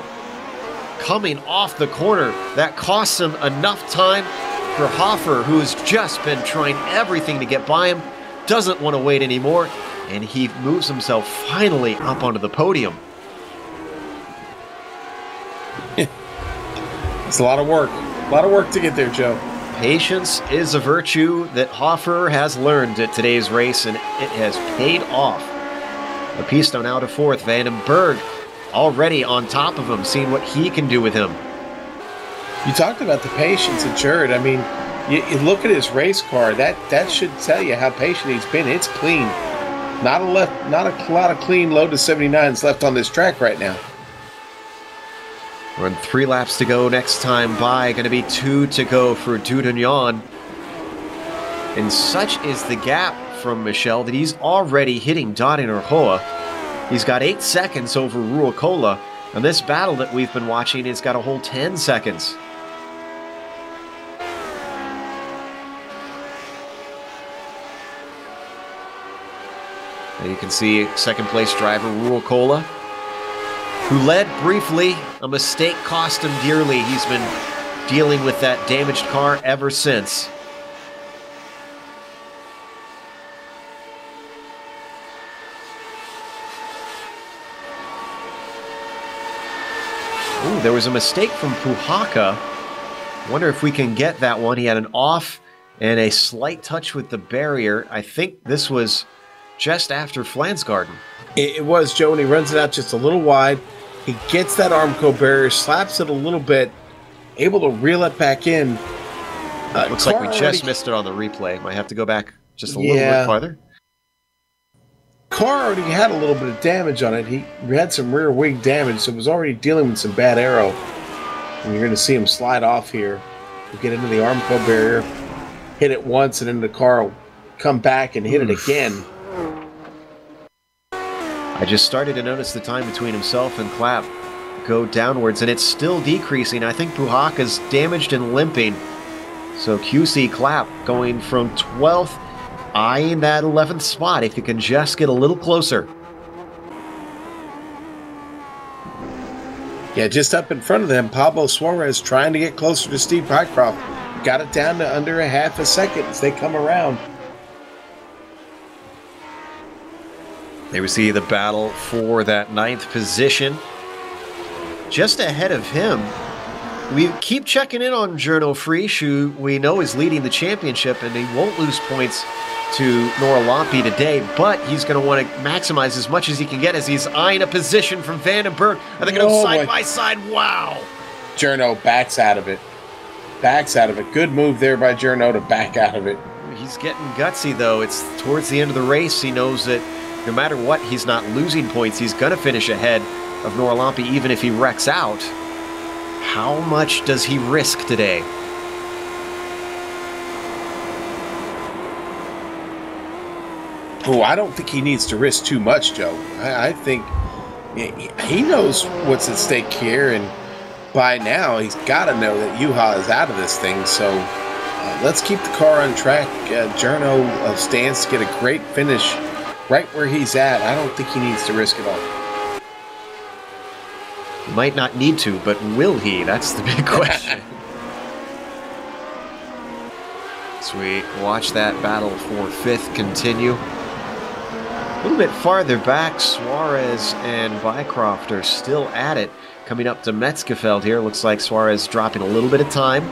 coming off the corner. That costs him enough time for Hoffer, who's just been trying everything to get by him, doesn't want to wait anymore, and he moves himself finally up onto the podium. It's a lot of work. A lot of work to get there, Joe. Patience is a virtue that Hoffer has learned at today's race, and it has paid off. Lepisto now to fourth. Vandenberg already on top of him, seeing what he can do with him. You talked about the patience at Jared. I mean, you look at his race car. That should tell you how patient he's been. It's clean. Not a lot of clean Lotus 79s left on this track right now. We're on 3 laps to go next time by. Going to be 2 to go for Dudagnon. And such is the gap from Michel that he's already hitting Dotner Hoa. He's got 8 seconds over Ruokola. And this battle that we've been watching has got a whole 10 seconds. And you can see second place driver Ruokola, who led briefly. A mistake cost him dearly. He's been dealing with that damaged car ever since. Ooh, there was a mistake from Puhaka. Wonder if we can get that one. He had an off and a slight touch with the barrier. I think this was just after Flansgarden. It was, Joe, and he runs it out just a little wide. He gets that Armco barrier, slaps it a little bit, able to reel it back in. Looks like we just missed it on the replay. Might have to go back just a little bit farther. Car already had a little bit of damage on it. He had some rear wing damage, so it was already dealing with some bad aero. And you're going to see him slide off here. He'll get into the Armco barrier, hit it once, and then the car will come back and hit it again. I just started to notice the time between himself and Clapp go downwards, and it's still decreasing. I think Puhaka's damaged and limping. So QC Clapp going from 12th, eyeing that 11th spot if you can just get a little closer. Yeah, just up in front of them, Pablo Suarez trying to get closer to Steve Pycroft. Got it down to under a half a second as they come around. There we see the battle for that 9th position. Just ahead of him, We keep checking in on Journo Frisch, who we know is leading the championship, and he won't lose points to Nora Lompe today, but he's going to want to maximize as much as he can get as he's eyeing a position from Vandenberg. Are they going to go side by side? Wow. Journo backs out of it. Backs out of it. Good move there by Journo to back out of it. He's getting gutsy, though. It's towards the end of the race. He knows that no matter what, he's not losing points. He's going to finish ahead of Nora Lompe, even if he wrecks out. How much does he risk today? Oh, I don't think he needs to risk too much, Joe. I think he knows what's at stake here, and by now he's got to know that Juha is out of this thing. So let's keep the car on track. Journo stands to get a great finish right where he's at. I don't think he needs to risk it all. He might not need to, but will he? That's the big question. As we watch that battle for fifth continue. A little bit farther back, Suarez and Bycroft are still at it. Coming up to Metzgefeld here. Looks like Suarez dropping a little bit of time.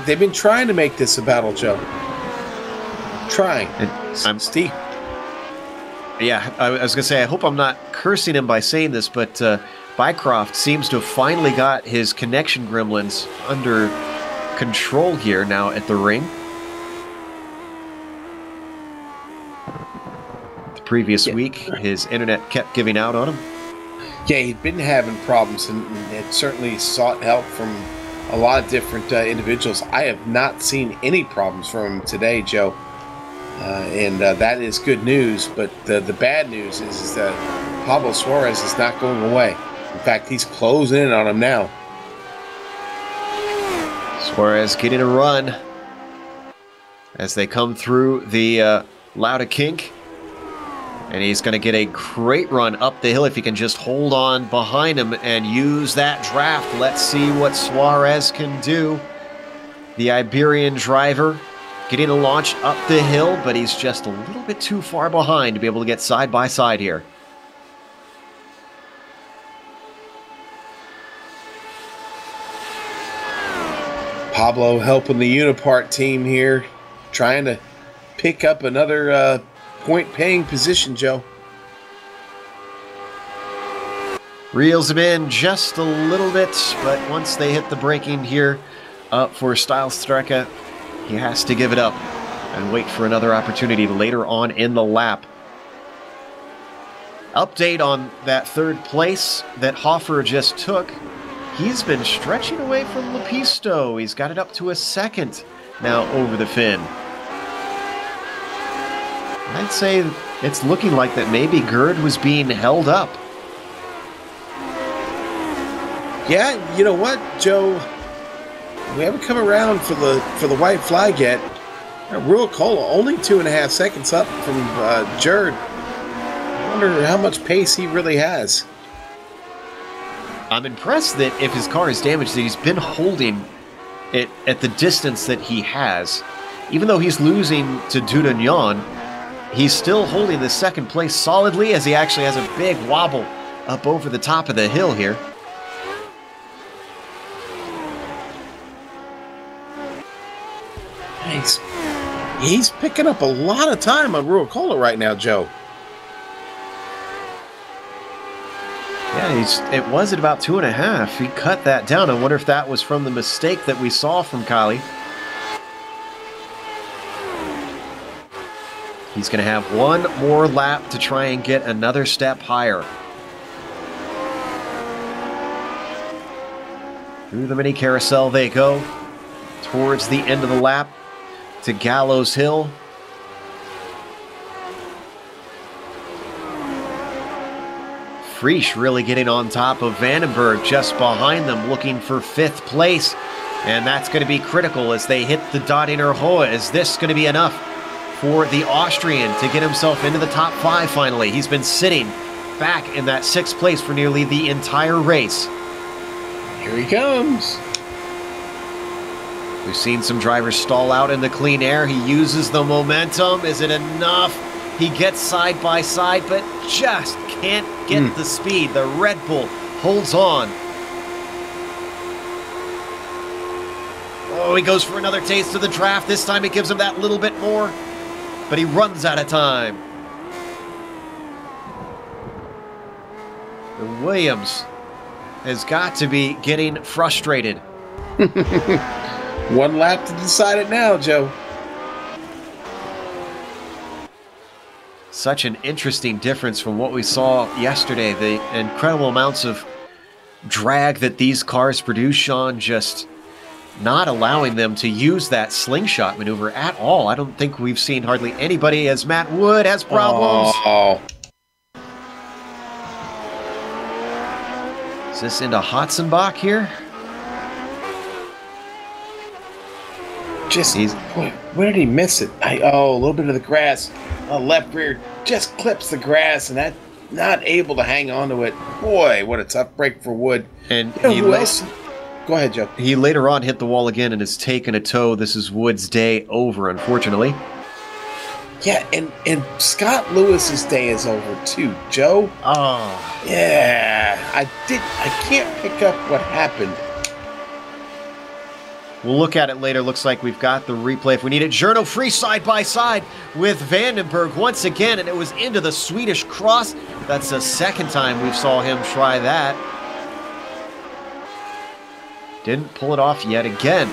They've been trying to make this a battle, Joe. Trying. I'm Steve. Yeah, I was going to say, I hope I'm not cursing him by saying this, but Bycroft seems to have finally got his connection gremlins under control here now at the ring. The previous week, his internet kept giving out on him. Yeah, he'd been having problems and had certainly sought help from a lot of different individuals. I have not seen any problems from him today, Joe. And that is good news, but the bad news is that Pablo Suarez is not going away. In fact, he's closing in on him now. Suarez getting a run as they come through the Lauda kink. And he's going to get a great run up the hill if he can just hold on behind him and use that draft. Let's see what Suarez can do. The Iberian driver getting a launch up the hill, but he's just a little bit too far behind to be able to get side by side here. Pablo helping the Unipart team here, trying to pick up another point-paying position, Joe. Reels him in just a little bit, but once they hit the braking here for Stylstrecke, he has to give it up and wait for another opportunity later on in the lap. Update on that third place that Hoffer just took. He's been stretching away from Lepisto. He's got it up to a second now over the Finn. I'd say it's looking like that maybe Gerd was being held up. Yeah, you know what, Joe? We haven't come around for the white flag yet. Ruokola only 2.5 seconds up from Gerd. I wonder how much pace he really has. I'm impressed that if his car is damaged, that he's been holding it at the distance that he has. Even though he's losing to Dudagnon, he's still holding the second place solidly as he actually has a big wobble up over the top of the hill here. He's picking up a lot of time on Ruokola right now, Joe. Yeah, it was at about 2.5. He cut that down. I wonder if that was from the mistake that we saw from Kali. He's going to have one more lap to try and get another step higher. Through the mini carousel they go towards the end of the lap to Gallows Hill. Frisch really getting on top of Vandenberg just behind them, looking for 5th place. And that's going to be critical as they hit the Dodinger Hoa. Is this going to be enough for the Austrian to get himself into the top 5 finally? He's been sitting back in that 6th place for nearly the entire race. Here he comes. We've seen some drivers stall out in the clean air. He uses the momentum. Is it enough? He gets side by side, but just can't get the speed. The Red Bull holds on. Oh, he goes for another taste of the draft. This time it gives him that little bit more, but he runs out of time. The Williams has got to be getting frustrated. One lap to decide it now, Joe. Such an interesting difference from what we saw yesterday. The incredible amounts of drag that these cars produce, Sean, just not allowing them to use that slingshot maneuver at all. I don't think we've seen hardly anybody, as Matt Wood has problems. Oh. Is this into Hotzenbach here? Where did he miss it? A little bit of the grass. Left rear just clips the grass, and that not able to hang on to it. Boy, what a tough break for Wood. And who else? Go ahead, Joe. He later on hit the wall again and has taken a tow. This is Wood's day over, unfortunately. Yeah, and Scott Lewis's day is over too, Joe. Oh. Yeah, I can't pick up what happened. We'll look at it later. Looks like we've got the replay if we need it. Journo free side by side with Vandenberg once again, and it was into the Swedish cross. That's the second time we saw him try that. Didn't pull it off yet again.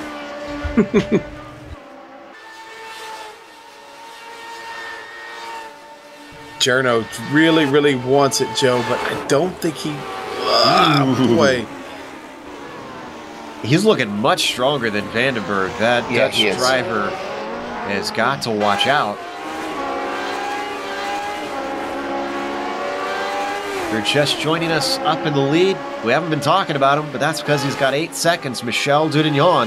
Journo really, really wants it, Joe, but I don't think he... boy. He's looking much stronger than Vandenberg. That Dutch driver has got to watch out. They're just joining us up in the lead. We haven't been talking about him, but that's because he's got 8 seconds. Michel Dudignon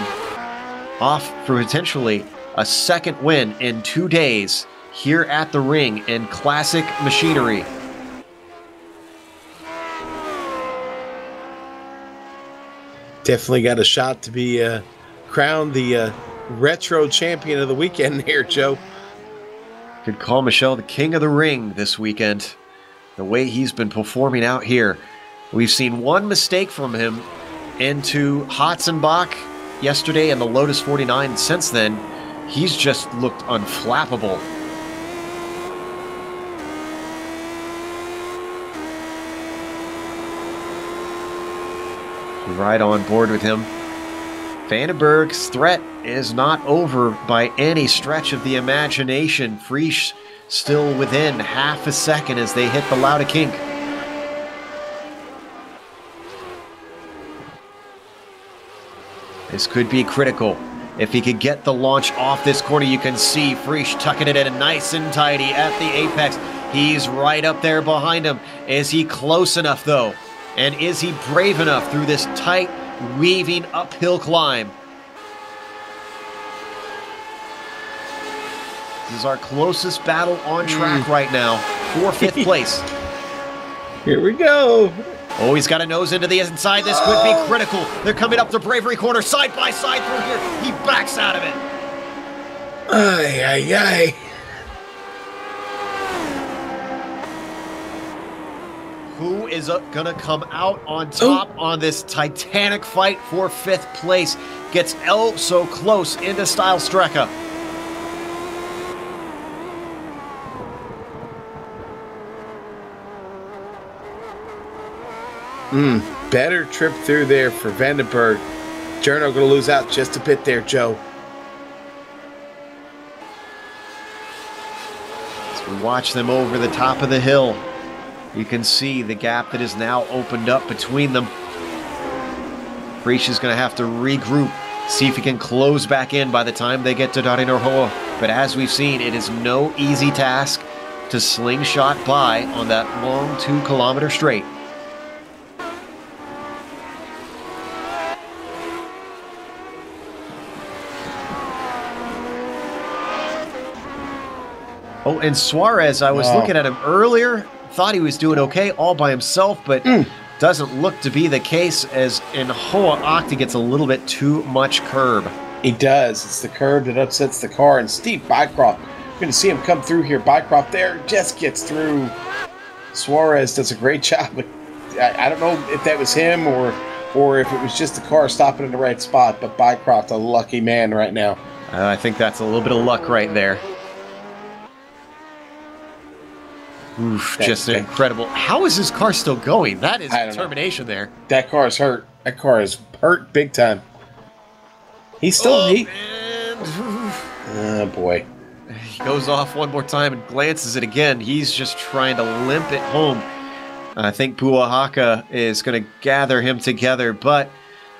off for potentially a second win in 2 days here at the ring in classic machinery. Definitely got a shot to be crowned the retro champion of the weekend here, Joe. Could call Michel the king of the ring this weekend. The way he's been performing out here. We've seen one mistake from him into Hotzenbach yesterday in the Lotus 49. Since then, he's just looked unflappable. Right on board with him. Vandenberg's threat is not over by any stretch of the imagination. Prix still within half a second as they hit the Lauda kink. This could be critical. If he could get the launch off this corner, you can see Prix tucking it in nice and tidy at the apex. He's right up there behind him. Is he close enough, though? And is he brave enough through this tight, weaving uphill climb? This is our closest battle on track right now for 5th place. Here we go. Oh, he's got a nose into the inside. This could be critical. They're coming up the Bravery corner, side by side through here. He backs out of it. Ay, ay, ay. Who is going to come out on top on this titanic fight for 5th place? Gets so close into Style Strecka. Better trip through there for Vandenberg. Journo going to lose out just a bit there, Joe. As we watch them over the top of the hill, you can see the gap that is now opened up between them. Prix is going to have to regroup, see if he can close back in by the time they get to Darinurhoa. But as we've seen, it is no easy task to slingshot by on that long 2-kilometer straight. Oh, and Suarez, I was looking at him earlier, thought he was doing okay all by himself, but doesn't look to be the case as in Hoa Octa gets a little bit too much curb. He does. It's the curb that upsets the car, and Steve Bycroft Going to see him come through here. Bycroft there just gets through. Suarez does a great job. I don't know if that was him or if it was just the car stopping in the right spot, but Bycroft, a lucky man right now. I think that's a little bit of luck right there. Oof, just incredible. How is his car still going? That is determination there. That car is hurt. That car is hurt big time. He's still... Oh, boy. He goes off one more time and glances it again. He's just trying to limp it home. I think Puahaka is going to gather him together, but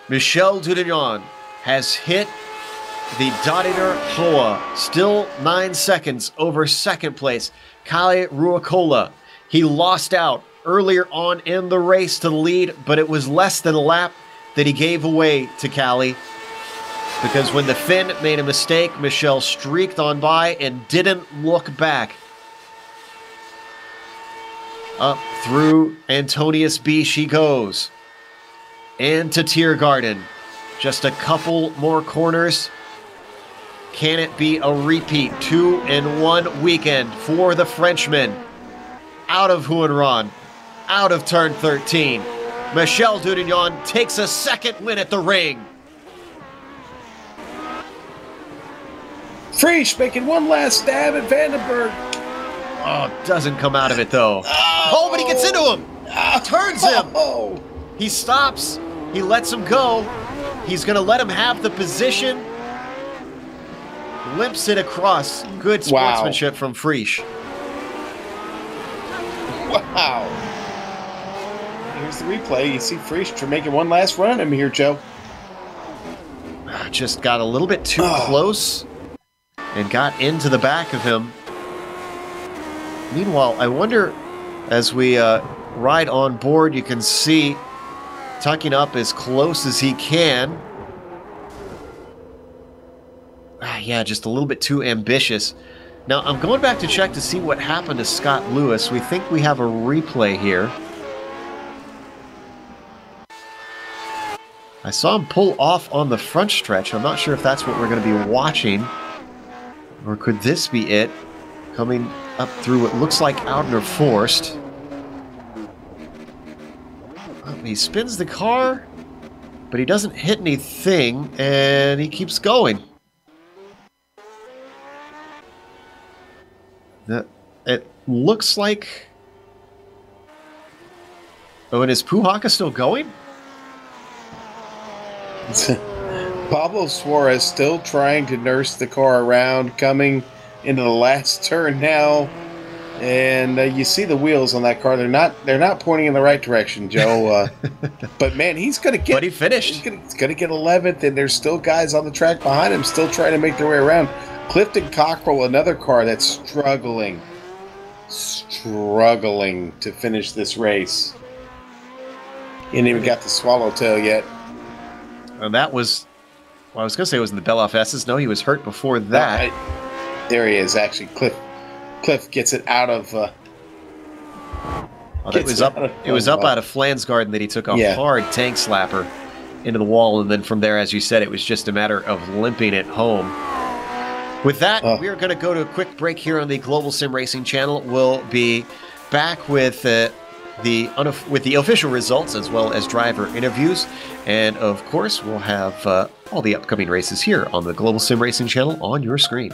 Michel Dudignon has hit the Dadider Hoa, still 9 seconds over second place. Kale Ruakola, he lost out earlier on in the race to the lead, but it was less than a lap that he gave away to Kale. Because when the Finn made a mistake, Michel streaked on by and didn't look back. Up through Antonius B she goes. And to Tiergarten. Just a couple more corners. Can it be a repeat? 2 in 1 weekend for the Frenchman. Out of Huanran. Out of turn 13. Michel Dudignon takes a second win at the ring. Frisch making one last stab at Vandenberg. Oh, doesn't come out of it though. Oh, but he gets into him. Turns him. He stops. He lets him go. He's going to let him have the position. Limps it across. Good sportsmanship from Frisch. Wow. Here's the replay. You see Frisch making one last run at him here, Joe. Just got a little bit too close and got into the back of him. Meanwhile, I wonder, as we ride on board, you can see tucking up as close as he can. Yeah, just a little bit too ambitious. Now, I'm going back to check to see what happened to Scott Lewis. We think we have a replay here. I saw him pull off on the front stretch. I'm not sure if that's what we're going to be watching. Or could this be it? Coming up through what looks like Outner Forst. He spins the car, but he doesn't hit anything, and he keeps going. It looks like... Oh, and is Puahaka still going? Pablo Suarez still trying to nurse the car around, coming into the last turn now, and you see the wheels on that car. They're not pointing in the right direction, Joe. But man, he's going to get. But he finished. He's going to get 11th, and there's still guys on the track behind him, still trying to make their way around. Clifton Cockrell, another car that's struggling to finish this race. He ain't even got the swallowtail yet. And that was. Well, I was going to say it was in the Beloff S's. No, he was hurt before that. There he is, actually. Cliff gets it out of... it was up out of Flansgarden that he took a hard tank slapper into the wall, and then from there, as you said, it was just a matter of limping it home. With that, we are going to go to a quick break here on the Global Sim Racing channel. We'll be back with the official results as well as driver interviews, and of course, we'll have all the upcoming races here on the Global Sim Racing channel on your screen.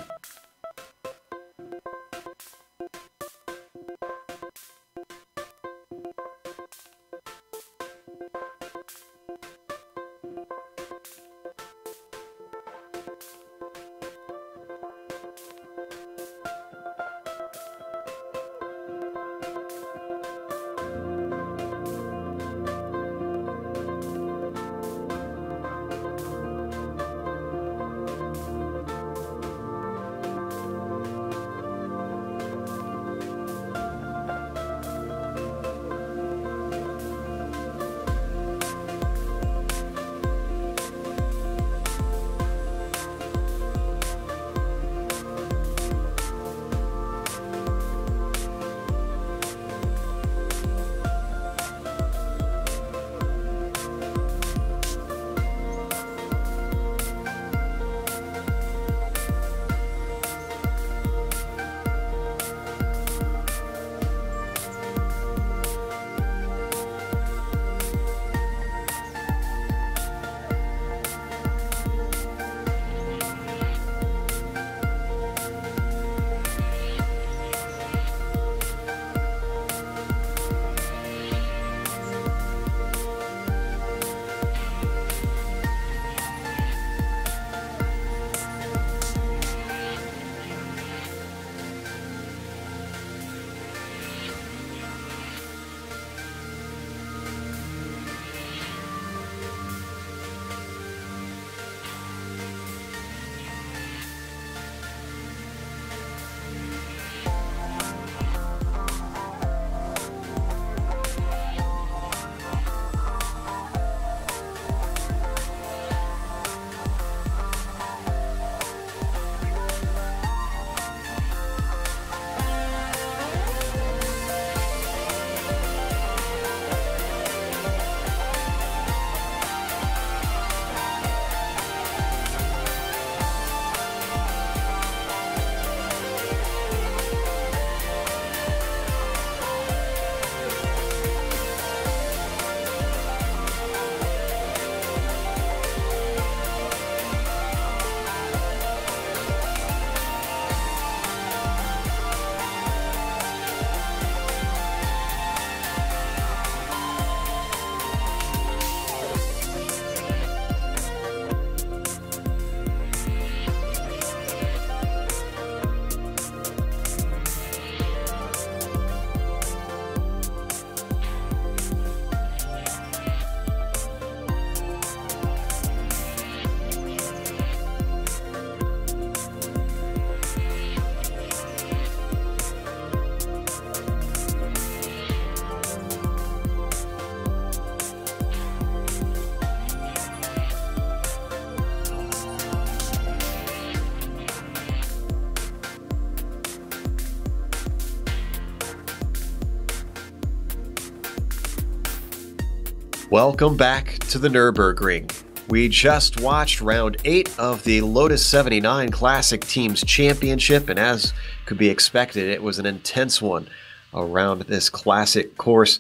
Welcome back to the Nürburgring. We just watched round 8 of the Lotus 79 Classic Teams Championship, and as could be expected, it was an intense one around this classic course.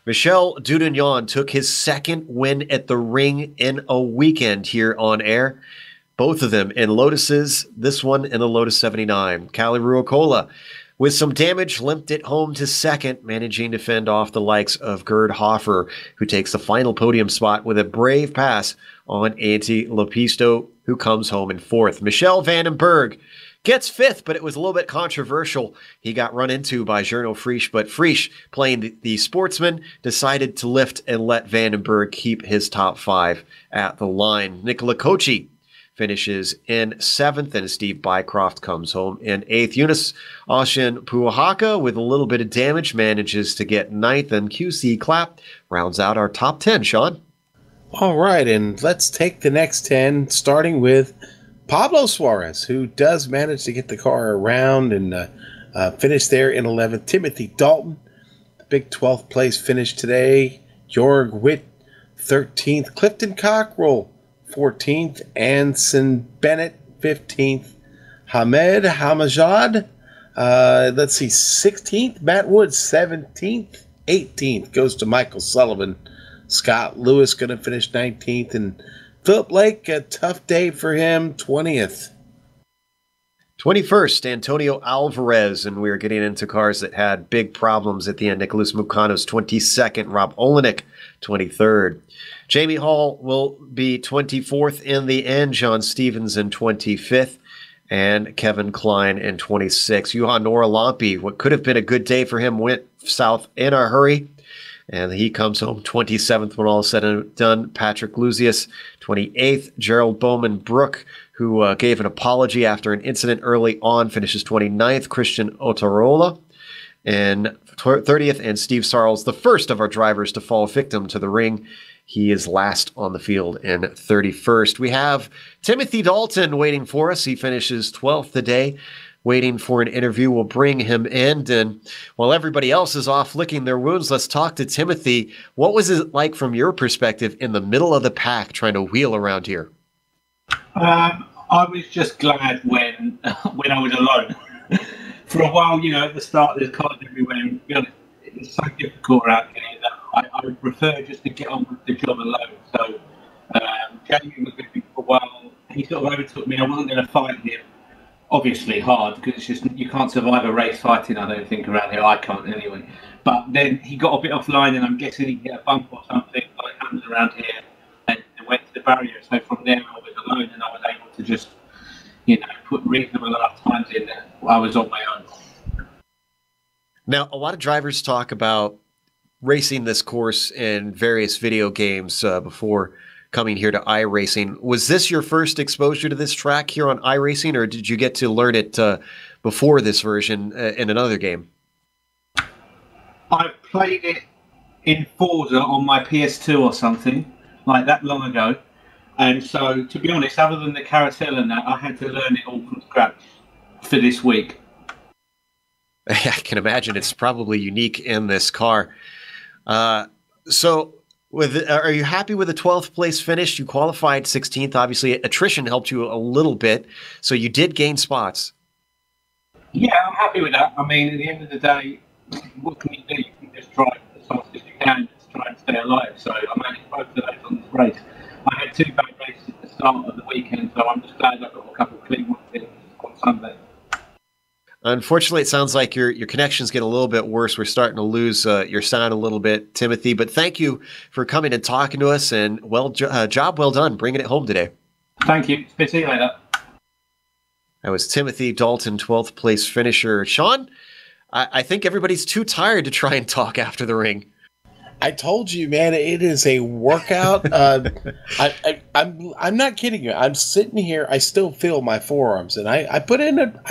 Michel Dudignon took his second win at the ring in a weekend here on air. Both of them in Lotuses, this one in the Lotus 79. Kalle Ruokola, with some damage, limped it home to second, managing to fend off the likes of Gerd Hoffer, who takes the final podium spot with a brave pass on Antti Lepisto, who comes home in fourth. Michel van den Berg gets fifth, but it was a little bit controversial. He got run into by Jarno Frisch, but Frisch, playing the sportsman, decided to lift and let van den Berg keep his top 5 at the line. Nicola Kochi finishes in 7th, and Steve Bycroft comes home in 8th. Jonas Oshin Puahaka, with a little bit of damage, manages to get 9th, and QC Clapp rounds out our top 10. Sean? All right, and let's take the next 10, starting with Pablo Suarez, who does manage to get the car around and finish there in 11th. Timothy Dalton, the big 12th place finish today. Jorg Witt, 13th. Clifton Cockrell, 14th. Anson Bennett, 15th. Hamed Hamajad, 16th. Matt Woods, 17th. 18th goes to Michael Sullivan. Scott Lewis going to finish 19th. And Philip Lake, a tough day for him, 20th. 21st, Antonio Alvarez, and we were getting into cars that had big problems at the end. Nicholas Mukano's 22nd. Rob Olenek, 23rd. Jamie Hall will be 24th in the end. John Stevens in 25th. And Kevin Klein in 26th. Johan Noralampi, what could have been a good day for him, went south in a hurry. And he comes home 27th when all is said and done. Patrick Luzius, 28th. Gerald Bowman Brook, who gave an apology after an incident early on, finishes 29th. Christian Otarola in 30th. And Steve Sarles, the first of our drivers to fall victim to the ring. He is last on the field in 31st. We have Timothy Dalton waiting for us. He finishes 12th today, waiting for an interview. We'll bring him in. And while everybody else is off licking their wounds, let's talk to Timothy. What was it like from your perspective in the middle of the pack trying to wheel around here? I was just glad when I was alone. For a while, at the start, there's cars everywhere. And to be honest, it's so difficult around here that I would prefer just to get on with the job alone. So Jamie was with me for a while. He sort of overtook me. I wasn't going to fight him. Obviously hard, because it's just you can't survive a race fighting, I don't think, around here. I can't anyway. But then he got a bit offline, and I'm guessing he hit a bump or something like happens around here, and went to the barrier. So from there I was alone, and I was able to just put reasonable enough times in there while I was on my own. Now, a lot of drivers talk about racing this course in various video games before coming here to iRacing. Was this your first exposure to this track here on iRacing, or did you get to learn it before this version in another game? I played it in Forza on my PS2 or something, like that long ago. And so, to be honest, other than the carousel and that, I had to learn it all from scratch for this week. I can imagine it's probably unique in this car. Are you happy with the 12th place finish? You qualified 16th. Obviously, attrition helped you a little bit, so you did gain spots. Yeah, I'm happy with that. I mean, at the end of the day, what can you do? You can just drive as fast as you can to try and stay alive. So I managed both of those on this race. I had 2 bad races at the start of the weekend, so I'm just glad I got a couple of clean ones in on Sunday. Unfortunately, it sounds like your connections get a little bit worse. We're starting to lose your sound a little bit, Timothy. But thank you for coming and talking to us, and job well done bringing it home today. Thank you. See you later. That was Timothy Dalton, 12th place finisher. Sean, I think everybody's too tired to try and talk after the ring. I told you, man, it is a workout. I'm not kidding you. I'm sitting here. I still feel my forearms, and I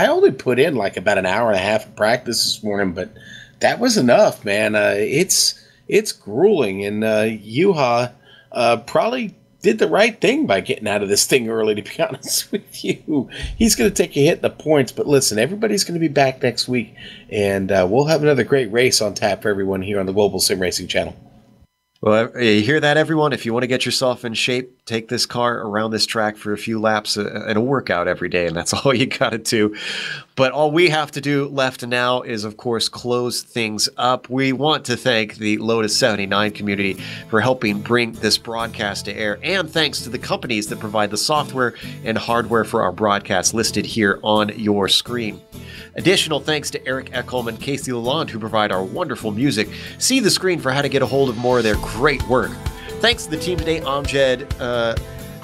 only put in like about an hour and a half of practice this morning, but that was enough, man. It's grueling, and Juha probably did the right thing by getting out of this thing early, to be honest with you. He's going to take a hit in the points, but listen, everybody's going to be back next week, and we'll have another great race on tap for everyone here on the Global Sim Racing channel. Well, you hear that, everyone? If you want to get yourself in shape, take this car around this track for a few laps and a workout every day, and that's all you got to do. But all we have to do left now is, of course, close things up. We want to thank the Lotus 79 community for helping bring this broadcast to air, and thanks to the companies that provide the software and hardware for our broadcast listed here on your screen. Additional thanks to Eric Ekholm and Casey Lalonde, who provide our wonderful music. See the screen for how to get a hold of more of their great work. Thanks to the team today, Amjad,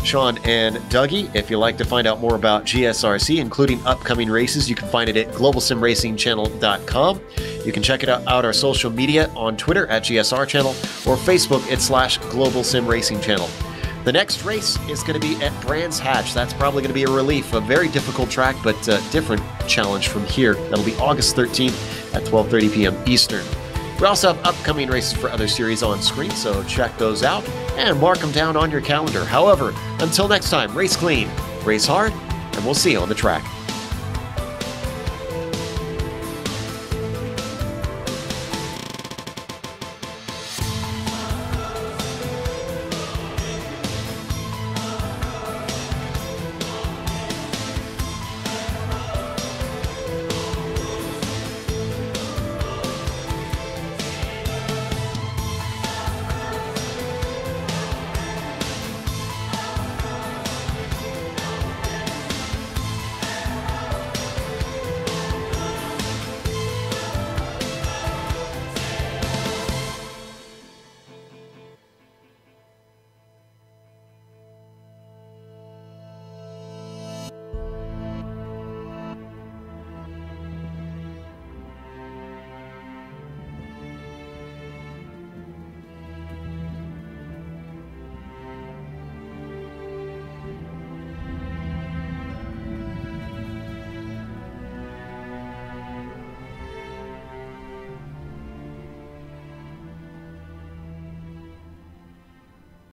Sean, and Dougie. If you'd like to find out more about GSRC, including upcoming races, you can find it at globalsimracingchannel.com. You can check it out our social media on Twitter at GSR Channel or Facebook at /Global Sim Racing Channel. The next race is going to be at Brands Hatch. That's probably going to be a relief. A very difficult track, but different challenge from here. That'll be August 13th at 12:30 p.m. Eastern. We also have upcoming races for other series on screen, so check those out and mark them down on your calendar. However, until next time, race clean, race hard, and we'll see you on the track.